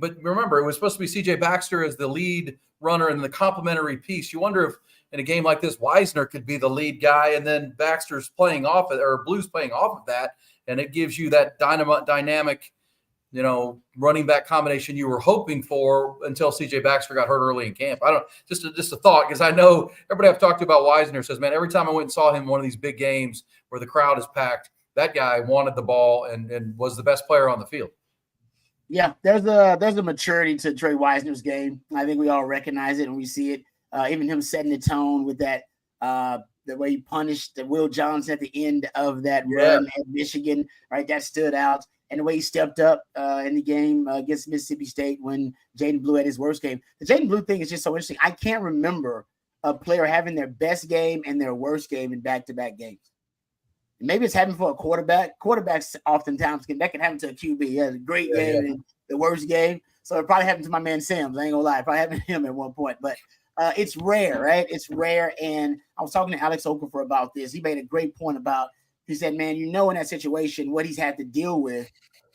but remember, it was supposed to be C.J. Baxter as the lead runner and the complementary piece. You wonder if in a game like this, Wisner could be the lead guy, and then Baxter's playing off it, or Blue's playing off of that, and it gives you that dynamic, running back combination you were hoping for until C.J. Baxter got hurt early in camp. Just a thought, because I know everybody I've talked to about Wisner says, man, every time I went and saw him in one of these big games where the crowd is packed, that guy wanted the ball and was the best player on the field. Yeah, there's a maturity to Trey Wisner's game. I think we all recognize it and we see it. Even him setting the tone with that, the way he punished Will Johnson at the end of that run at Michigan, right? That stood out. And the way he stepped up in the game against Mississippi State when Jaden Blue had his worst game. The Jaden Blue thing is just so interesting. I can't remember a player having their best game and their worst game in back-to-back games. Maybe it's happening for a quarterback. Quarterbacks oftentimes that can happen to a QB. He has a great game and the worst game. So it probably happened to my man Sims. I ain't gonna lie. It probably happened to him at one point. But it's rare, right? It's rare. And I was talking to Alex Okafor about this. He made a great point about, he said, man, in that situation, what he's had to deal with,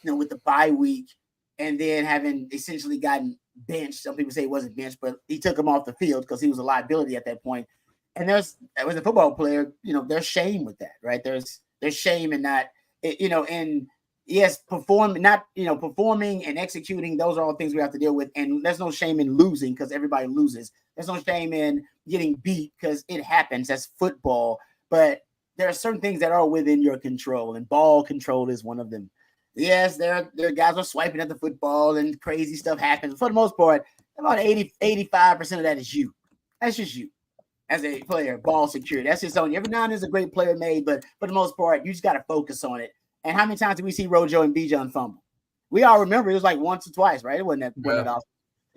with the bye week and then having essentially gotten benched. Some people say he wasn't benched, but he took him off the field because he was a liability at that point. And as a football player, there's shame with that, right? There's shame in not, and yes, performing and executing. Those are all things we have to deal with. And there's no shame in losing because everybody loses. There's no shame in getting beat because it happens. That's football. But there are certain things that are within your control, and ball control is one of them. Yes, there are guys who are swiping at the football and crazy stuff happens. For the most part, about 85% of that is you. That's just you. As a player, ball security. That's just on you. Every now and then is a great player made, but for the most part, you just got to focus on it. And how many times did we see Rojo and Bijan fumble? We all remember it was like once or twice, right? It wasn't that awesome.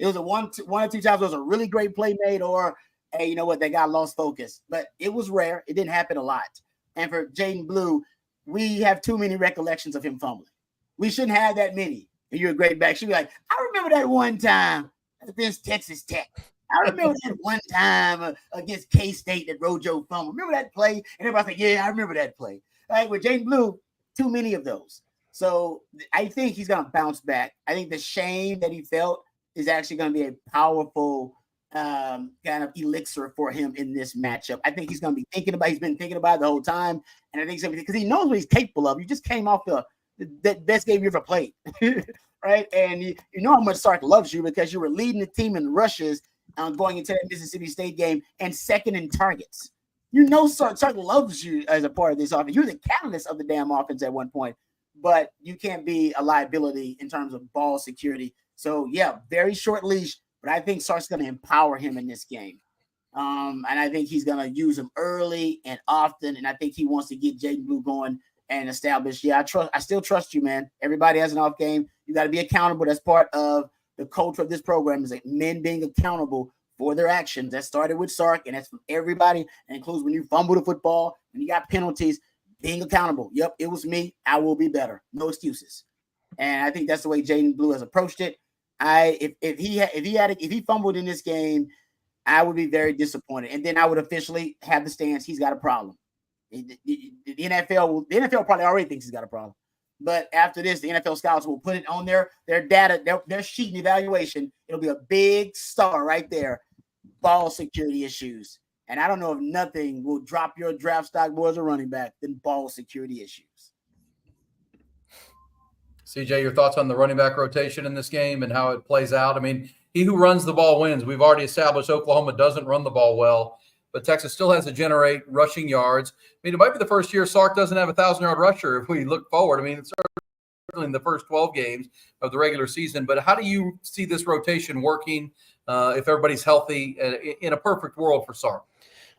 It was one or two times it was a really great play made, or hey, you know what, they got lost focus. But it was rare. It didn't happen a lot. And for Jaden Blue, we have too many recollections of him fumbling. We shouldn't have that many. And you're a great back. She'd be like, I remember that one time against Texas Tech. I remember that one time against K-State that Rojo fumbled. Remember that play? And everybody's like, yeah, I remember that play. All right, with Jaden Blue, too many of those. So I think he's going to bounce back. I think the shame that he felt is actually going to be a powerful kind of elixir for him in this matchup. I think he's going to be he's been thinking about it the whole time. And I think because he knows what he's capable of. You just came off the best game you ever played, right? And you know how much Sark loves you because you were leading the team in rushes going into that Mississippi State game and second in targets. You know Sark loves you as a part of this offense. You're the catalyst of the damn offense at one point, but you can't be a liability in terms of ball security. So, yeah, very short leash, but I think Sark's going to empower him in this game. And I think he's going to use him early and often, and I think he wants to get Jaden Blue going and establish, I still trust you, man. Everybody has an off game. You got to be accountable. That's part of the culture of this program, is like men being accountable for their actions. That started with Sark, and that's from everybody, and includes when you fumble the football, when you got penalties, being accountable. Yep, it was me. I will be better. No excuses. And I think that's the way Jaden Blue has approached it. If he fumbled in this game, I would be very disappointed. And then I would officially have the stance, he's got a problem. The NFL probably already thinks he's got a problem. But after this, the NFL scouts will put it on their data, their sheet and evaluation. It'll be a big star right there. Ball security issues. And I don't know if nothing will drop your draft stock more as a running back than ball security issues. CJ, your thoughts on the running back rotation in this game and how it plays out? I mean, he who runs the ball wins. We've already established Oklahoma doesn't run the ball well, but Texas still has to generate rushing yards. I mean, it might be the first year Sark doesn't have a 1,000-yard rusher if we look forward. I mean, it's certainly in the first 12 games of the regular season, but how do you see this rotation working if everybody's healthy in a perfect world for Sark?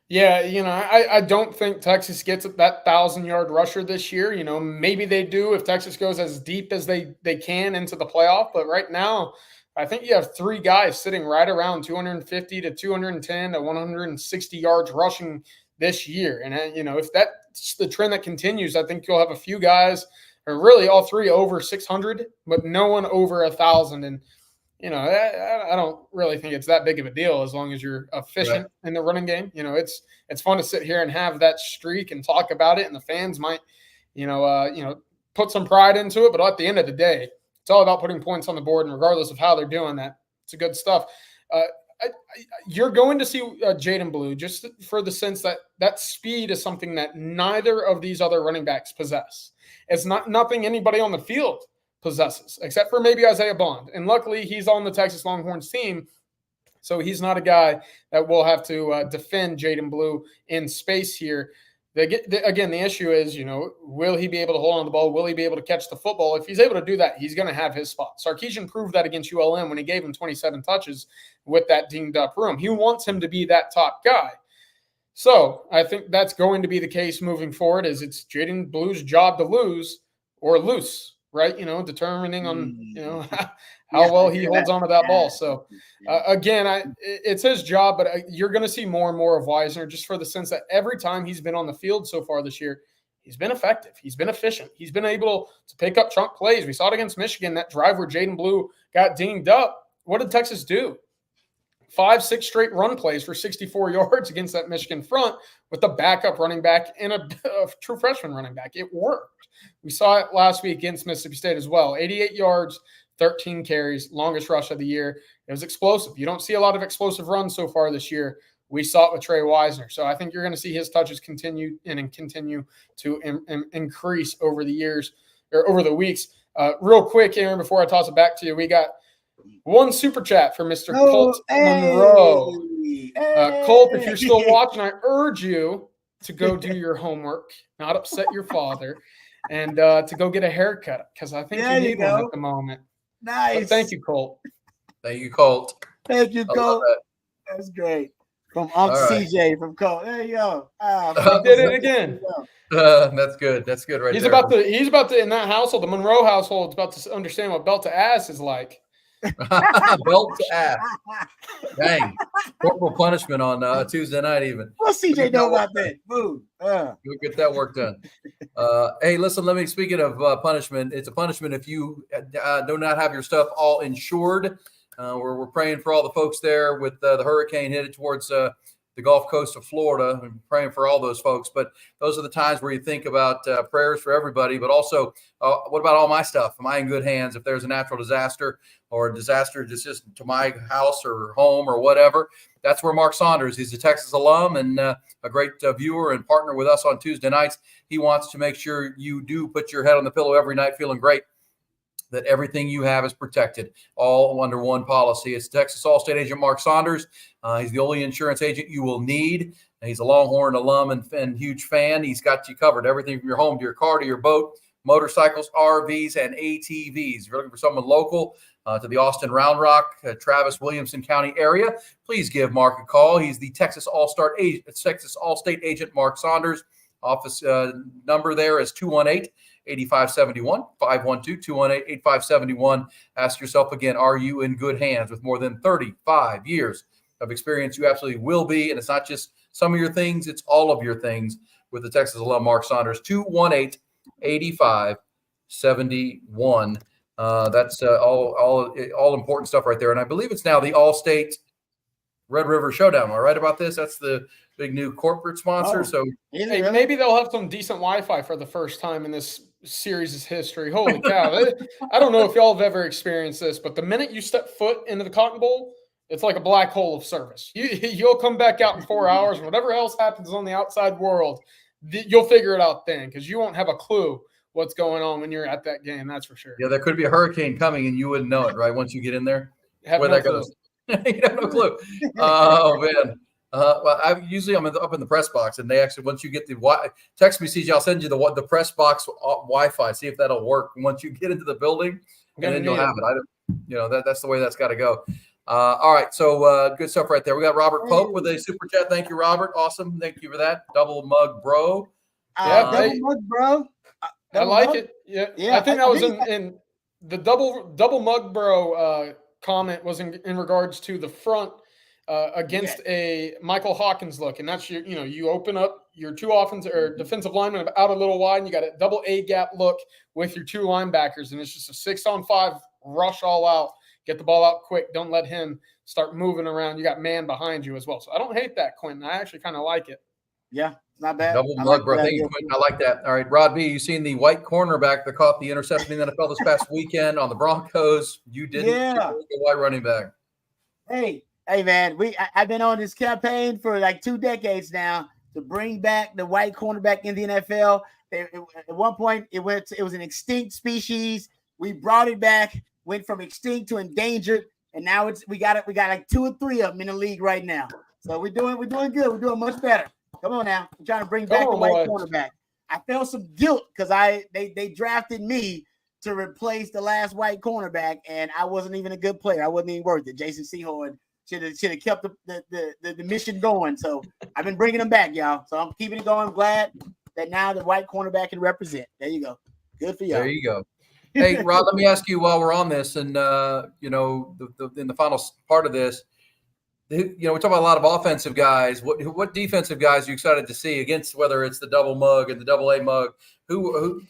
Yeah, I don't think Texas gets that 1,000-yard rusher this year. Maybe they do if Texas goes as deep as they can into the playoff. But right now, I think you have three guys sitting right around 250 to 210 to 160 yards rushing this year. And, if that's the trend that continues, I think you'll have a few guys, or really all three, over 600, but no one over 1,000. And, I don't really think it's that big of a deal as long as you're efficient in the running game. It's fun to sit here and have that streak and talk about it, and the fans might, put some pride into it. But at the end of the day, it's all about putting points on the board, and regardless of how they're doing that, it's a good stuff. You're going to see Jaden Blue just for the sense that speed is something that neither of these other running backs possess. It's nothing anybody on the field possesses, except for maybe Isaiah Bond. And luckily, he's on the Texas Longhorns team, so he's not a guy that will have to defend Jaden Blue in space here. Again, the issue is, will he be able to hold on to the ball? Will he be able to catch the football? If he's able to do that, he's going to have his spot. Sarkisian proved that against ULM when he gave him 27 touches with that dinged up room. He wants him to be that top guy. So I think that's going to be the case moving forward, is it's Jaden Blue's job to lose or loose, right? Determining on, how well he holds on to that ball. So again, it's his job, but you're going to see more and more of Wisner, just for the sense that every time he's been on the field so far this year, he's been effective. He's been efficient. He's been able to pick up chunk plays. We saw it against Michigan, that drive where Jaden Blue got dinged up. What did Texas do? 5-6 straight run plays for 64 yards against that Michigan front with a backup running back and a true freshman running back. It worked. We saw it last week against Mississippi State as well. 88 yards, 13 carries, longest rush of the year. It was explosive. You don't see a lot of explosive runs so far this year. We saw it with Trey Wisner. So I think you're going to see his touches continue to increase over the years, or over the weeks. Real quick, Aaron, before I toss it back to you, we got one super chat from Mr. Colt Monroe. Colt, if you're still watching, I urge you to go do your homework, not upset your father, and to go get a haircut, because I think you need one at the moment. Nice. But thank you, Colt. Thank you, Colt. Thank you, Colt. That's great. From Uncle CJ from Colt. There you go. He did it again. That's good. That's good, right? He's about to in that household, the Monroe household, is about to understand what belt to ass is like. Belt to ass. Dang. Corporal punishment on Tuesday night even. What's CJ know about that? Boom. We'll get that work done. Hey, listen, speaking of punishment, it's a punishment if you do not have your stuff all insured. We're praying for all the folks there with the hurricane headed towards the Gulf Coast of Florida, and praying for all those folks. But those are the times where you think about prayers for everybody, but also what about all my stuff? Am I in good hands if there's a natural disaster or a disaster just to my house or home or whatever? That's where Mark Saunders, he's a Texas alum and a great viewer and partner with us on Tuesday nights. He wants to make sure you do put your head on the pillow every night feeling great, that everything you have is protected, all under one policy. It's Texas All-State Agent Mark Saunders. He's the only insurance agent you will need. He's a Longhorn alum and huge fan. He's got you covered, everything from your home to your car to your boat, motorcycles, RVs, and ATVs. If you're looking for someone local to the Austin, Round Rock, Travis, Williamson County area, please give Mark a call. He's the Texas All-State Agent Mark Saunders. Office number there is 218-8571, 512-218-8571. Ask yourself again, are you in good hands? With more than 35 years of experience, you absolutely will be. And it's not just some of your things, it's all of your things with the Texas alum Mark Saunders. 218-8571. That's all important stuff right there. And I believe it's now the All-State Red River Showdown. Am I right about this? That's the big new corporate sponsor. Oh, so hey, maybe they'll have some decent Wi-Fi for the first time in this series' history. Holy cow. I don't know if y'all have ever experienced this, but the minute you step foot into the Cotton Bowl, it's like a black hole of service. You'll come back out in 4 hours, and whatever else happens on the outside world, you'll figure it out then, because you won't have a clue what's going on when you're at that game. That's for sure. Yeah, there could be a hurricane coming, and you wouldn't know it, right? Once you get in there, Where that goes. You have no clue. Oh man. Well, I'm up in the press box, and they actually, once you get text me, CJ, I'll send you the press box Wi-Fi. See if that'll work once you get into the building, and then you'll have it. That's the way that's got to go. All right, so good stuff right there. We got Robert Pope with a super chat. Thank you, Robert. Awesome. Thank you for that. Double mug, bro. Double mug, bro. I like it. Yeah. I think that was in the double mug, bro. Comment was in regards to the front against a Michael Hawkins look, and that's you open up your two defensive linemen out a little wide, and you got a double A gap look with your two linebackers, and it's just a 6-on-5 rush all out, get the ball out quick, don't let him start moving around. You got man behind you as well, so I don't hate that, Quentin. I actually kind of like it. Yeah, not bad. Double mug, bro. Thank you, Quentin. I like that. All right, Rod B, you seen the white cornerback that caught the interception in the NFL this past weekend on the Broncos? You didn't. Yeah. The white running back. Hey, man, I've been on this campaign for like 2 decades now to bring back the white cornerback in the NFL. At one point, it was an extinct species. We brought it back, went from extinct to endangered, and now we got like 2 or 3 of them in the league right now. So we're doing good. We're doing much better. Come on now. I'm trying to bring back the white cornerback. I felt some guilt because they drafted me to replace the last white cornerback, and I wasn't even a good player. I wasn't even worth it. Jason Sehorn should have kept the mission going. So I've been bringing them back, y'all. So I'm keeping it going. I'm glad that now the white cornerback can represent. There you go. Good for y'all. There you go. Hey, Rod, let me ask you while we're on this, and in the final part of this, we talk about a lot of offensive guys. What defensive guys are you excited to see against, whether it's the double mug and the double A mug? You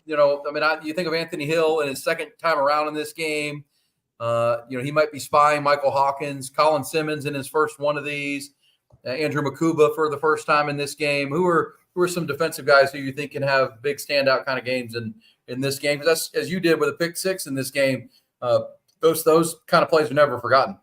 think of Anthony Hill in his second time around in this game. He might be spying Michael Hawkins, Colin Simmons in his first one of these, Andrew Makuba for the first time in this game. Who are some defensive guys who you think can have big standout kind of games in this game? Because that's, as you did with a pick six in this game, those kind of plays are never forgotten.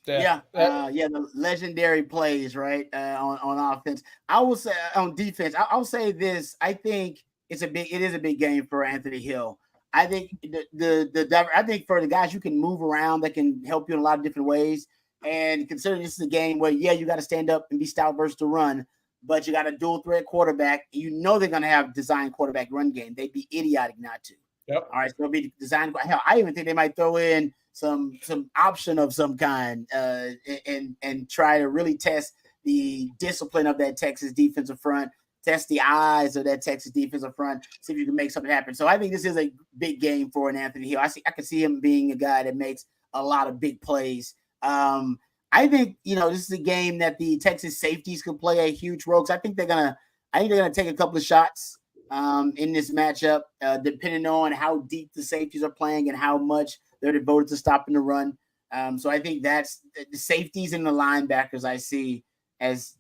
The legendary plays, right, on offense. I will say on defense, I'll say this. I think it is a big game for Anthony Hill. I think I think for the guys you can move around that can help you in a lot of different ways. And considering this is a game where you got to stand up and be stout versus the run, but you got a dual threat quarterback. They're going to have designed quarterback run game. They'd be idiotic not to. Yep. All right, so it'll be designed. Hell, I even think they might throw in some option of some kind and try to really test the discipline of that Texas defensive front, test the eyes of that Texas defensive front, see if you can make something happen. So I think this is a big game for an Anthony Hill. I can see him being a guy that makes a lot of big plays. I think, this is a game that the Texas safeties could play a huge role. Because I think they're gonna take a couple of shots in this matchup, depending on how deep the safeties are playing and how much they're devoted to stopping the run. So I think that's the safeties and the linebackers I see as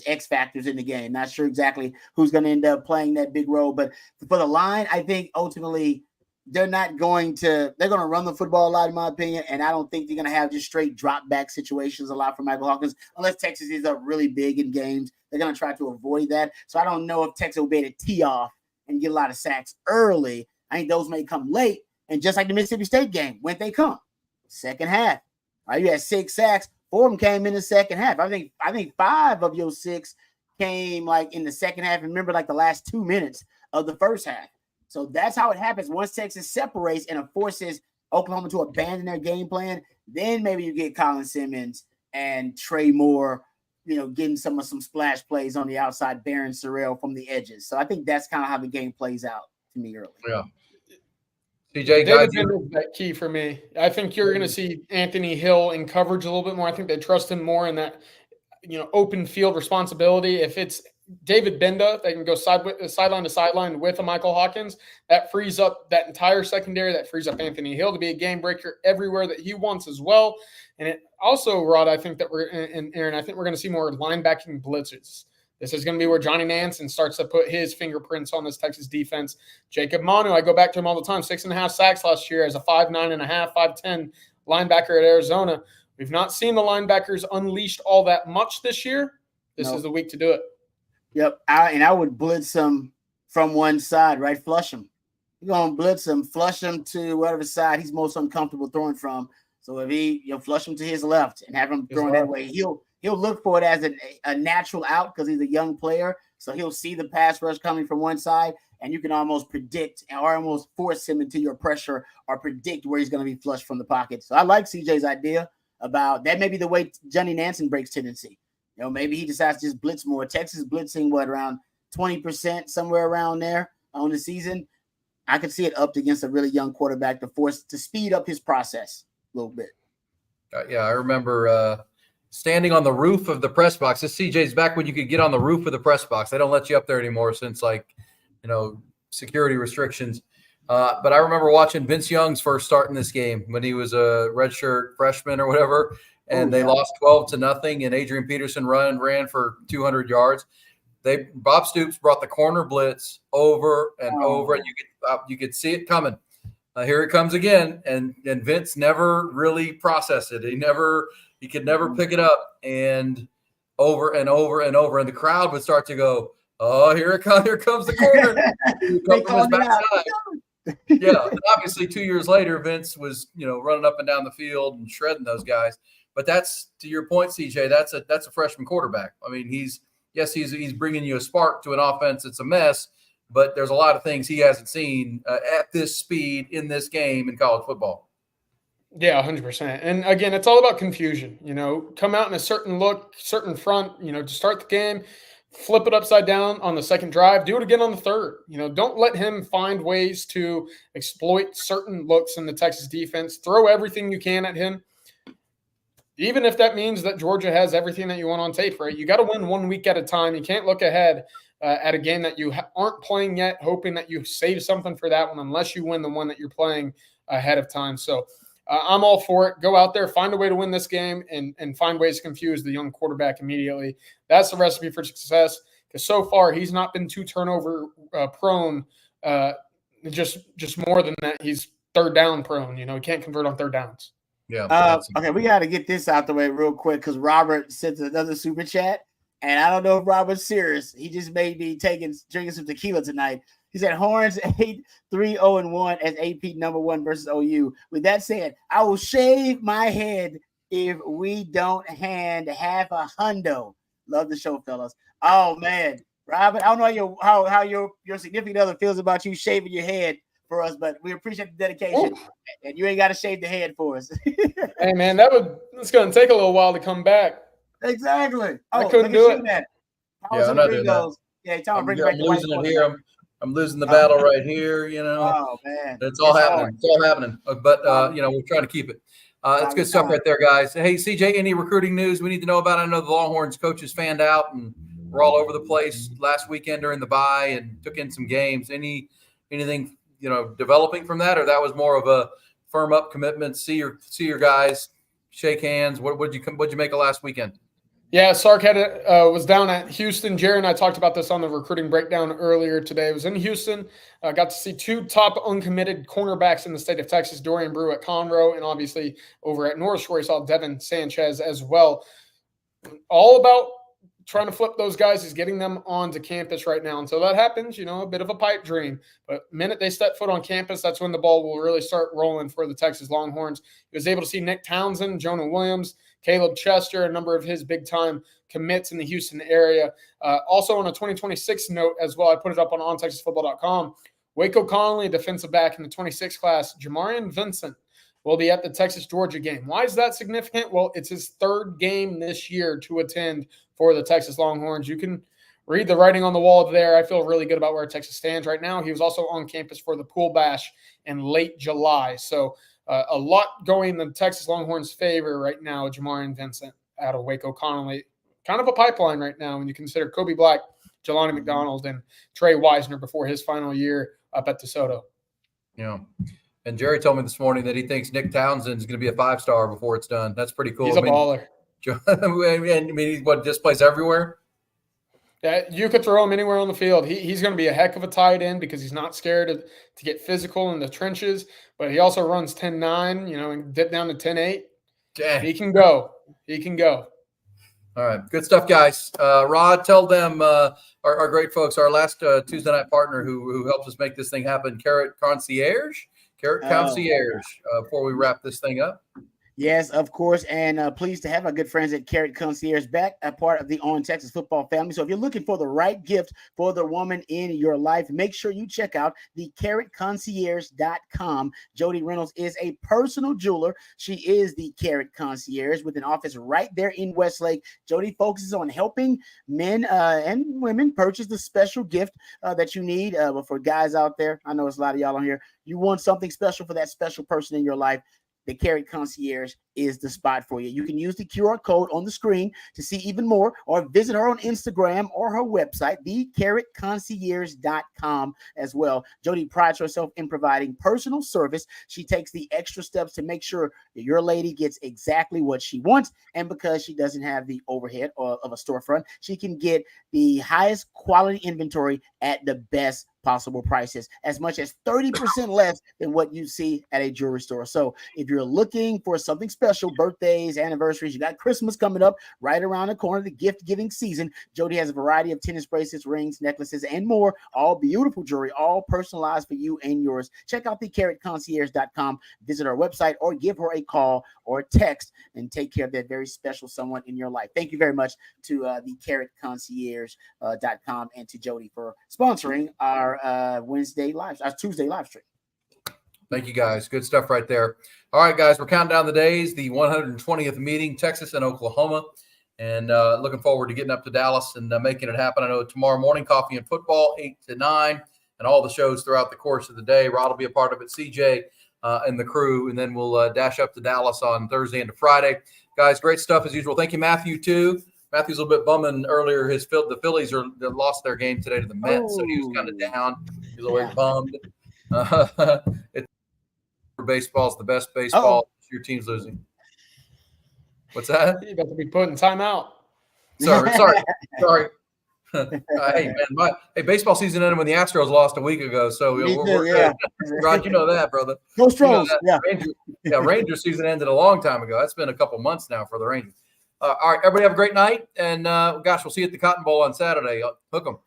X factors in the game. Not sure exactly who's going to end up playing that big role, but for the line, I think ultimately they're going to run the football a lot, in my opinion, and I don't think they're going to have just straight drop back situations a lot for Michael Hawkins, unless Texas is up really big in games. They're going to try to avoid that. So I don't know if Texas will be able to tee off and get a lot of sacks early. I think those may come late, and just like the Mississippi State game, when they come, second half. All right, you had 6 sacks. 4 of them came in the second half. I think 5 of your 6 came like in the second half. Remember, like the last 2 minutes of the first half. So that's how it happens. Once Texas separates and it forces Oklahoma to abandon their game plan, then maybe you get Colin Simmons and Trey Moore, getting some splash plays on the outside, Barron Sorrell from the edges. So I think that's kind of how the game plays out to me early. Yeah. CJ, David Bender is that key for me. I think you're going to see Anthony Hill in coverage a little bit more. I think they trust him more in that, open field responsibility. If it's David Benda, they can go sideline to sideline with a Michael Hawkins. That frees up that entire secondary. That frees up Anthony Hill to be a game breaker everywhere that he wants as well. And it also, Rod, I think that Aaron, I think we're going to see more linebacking blitzes. This is going to be where Johnny Nansen starts to put his fingerprints on this Texas defense. Jacob Manu, I go back to him all the time, 6.5 sacks last year as a 5'9.5", 5'10" linebacker at Arizona. We've not seen the linebackers unleashed all that much this year. This is the week to do it. Yep, I would blitz him from one side, right? Flush him. You're going to blitz him, flush him to whatever side he's most uncomfortable throwing from. So if flush him to his left and have him throwing that way, he'll look for it as a natural out because he's a young player. So he'll see the pass rush coming from one side, and you can almost predict or almost force him into your pressure or predict where he's going to be flushed from the pocket. So I like CJ's idea about that. Maybe the way Johnny Nansen breaks tendency. Maybe he decides to just blitz more. Texas blitzing, around 20%, somewhere around there on the season. I could see it upped against a really young quarterback to speed up his process a little bit. Yeah, I remember standing on the roof of the press box. This CJ's back when you could get on the roof of the press box. They don't let you up there anymore since security restrictions. But I remember watching Vince Young's first start in this game when he was a redshirt freshman or whatever, and they lost 12-0, and Adrian Peterson ran for 200 yards. Bob Stoops brought the corner blitz over and over, and you could see it coming. Here it comes again, and Vince never really processed it. He could never pick it up, and over and over and over, and the crowd would start to go, "Oh, here comes the corner." From his backside. Yeah, and obviously 2 years later, Vince was running up and down the field and shredding those guys. But that's, to your point, CJ. That's a freshman quarterback. I mean, he's bringing you a spark to an offense. It's a mess, but there's a lot of things he hasn't seen at this speed in this game in college football. Yeah, 100%. And again, it's all about confusion. Come out in a certain look, certain front. To start the game, flip it upside down on the second drive. Do it again on the third. Don't let him find ways to exploit certain looks in the Texas defense. Throw everything you can at him. Even if that means that Georgia has everything that you want on tape, right? You got to win 1 week at a time. You can't look ahead at a game that you aren't playing yet, hoping that you save something for that one unless you win the one that you're playing ahead of time. So I'm all for it. Go out there, find a way to win this game, and find ways to confuse the young quarterback immediately. That's the recipe for success, because so far he's not been too turnover prone. Just more than that, he's third down prone. He can't convert on third downs. Yeah. Okay, we got to get this out the way real quick because Robert sent another super chat, and I don't know if Robert's serious. He just made me drinking some tequila tonight. He said Horns 8-3-0-1 as AP number 1 versus OU. With that said, I will shave my head if we don't hand half a hundo. Love the show, fellas. Oh man, Robert, I don't know how your significant other feels about you shaving your head for us, but we appreciate the dedication. And you ain't got to shave the head for us. Hey man, it's going to take a little while to come back. Exactly. I couldn't do it. Yeah, I'm not doing that. Yeah, I'm losing it here. I'm losing the battle right here. Oh man, it's all happening. hard. It's all happening. But we're trying to keep it. That's good stuff right there, guys. Hey, CJ, any recruiting news we need to know about? I know the Longhorns coaches fanned out and we're all over the place last weekend during the bye and took in some games. Anything developing from that, or that was more of a firm up commitment? See your guys, shake hands. What'd you make of last weekend? Yeah, Sark was down at Houston. Jerry and I talked about this on the recruiting breakdown earlier today. I was in Houston. Got to see two top uncommitted cornerbacks in the state of Texas, Dorian Brew at Conroe, and obviously over at North Shore, he saw Devin Sanchez as well. All about trying to flip those guys is getting them onto campus right now. Until that happens, a bit of a pipe dream. But the minute they step foot on campus, that's when the ball will really start rolling for the Texas Longhorns. He was able to see Nick Townsend, Jonah Williams, Caleb Chester, a number of his big-time commits in the Houston area. Also on a 2026 note as well, I put it up on ontexasfootball.com. Waco Connolly, defensive back in the 26 class, Jamarian Vincent, will be at the Texas-Georgia game. Why is that significant? Well, it's his third game this year to attend for the Texas Longhorns. You can read the writing on the wall there. I feel really good about where Texas stands right now. He was also on campus for the Pool Bash in late July. So a lot going in the Texas Longhorns' favor right now. Jamarian Vincent out of Waco Connolly. Kind of a pipeline right now when you consider Kobe Black, Jelani McDonald, and Trey Wisner before his final year up at DeSoto. Yeah. And Jerry told me this morning that he thinks Nick Townsend is going to be a 5-star before it's done. That's pretty cool. He's a baller. He just plays everywhere? Yeah, you could throw him anywhere on the field. He's going to be a heck of a tight end because he's not scared to get physical in the trenches, but he also runs 10-9, and dip down to 10-8. Dang. He can go. All right. Good stuff, guys. Rod, tell them our great folks, our last Tuesday night partner who helps us make this thing happen, Carrot Concierge, before we wrap this thing up. Yes, of course, and pleased to have our good friends at Carrot Concierge back, a part of the On Texas Football family. So if you're looking for the right gift for the woman in your life, make sure you check out the carrotconcierge.com. Jody Reynolds is a personal jeweler. She is the Carrot Concierge with an office right there in Westlake. Jody focuses on helping men and women purchase the special gift that you need. But for guys out there, I know it's a lot of y'all on here, you want something special for that special person in your life. The Carrot Concierge is the spot for you. You can use the QR code on the screen to see even more, or visit her on Instagram or her website, thecarrotconcierge.com as well. Jody prides herself in providing personal service. She takes the extra steps to make sure that your lady gets exactly what she wants. And because she doesn't have the overhead of a storefront, she can get the highest quality inventory at the best possible prices, as much as 30% less than what you see at a jewelry store. So if you're looking for something special, birthdays, anniversaries, you got Christmas coming up right around the corner, the gift giving season, Jody has a variety of tennis bracelets, rings, necklaces, and more, all beautiful jewelry, all personalized for you and yours. Check out the carrotconcierge.com, visit our website, or give her a call or text and take care of that very special someone in your life. Thank you very much to the carrotconcierge.com and to Jody for sponsoring our Tuesday live stream. Thank you, guys. Good stuff right there. All right, guys, we're counting down the days, the 120th meeting, Texas and Oklahoma, and looking forward to getting up to Dallas and making it happen. I know tomorrow morning, coffee and football, 8 to 9, and all the shows throughout the course of the day. Rod will be a part of it, CJ and the crew, and then we'll dash up to Dallas on Thursday into Friday. Guys, great stuff as usual. Thank you, Matthew, too. Matthew's a little bit bumming earlier. The Phillies lost their game today to the Mets, so he was kind of down. He was a little bummed. Baseball's the best baseball. Your team's losing. What's that? You got to be put in timeout. Sorry. Hey, man, baseball season ended when the Astros lost a week ago, so we're good. Rod, you know that, brother. Go Stros. Ranger season ended a long time ago. That's been a couple months now for the Rangers. All right, everybody have a great night, and we'll see you at the Cotton Bowl on Saturday. Hook 'em.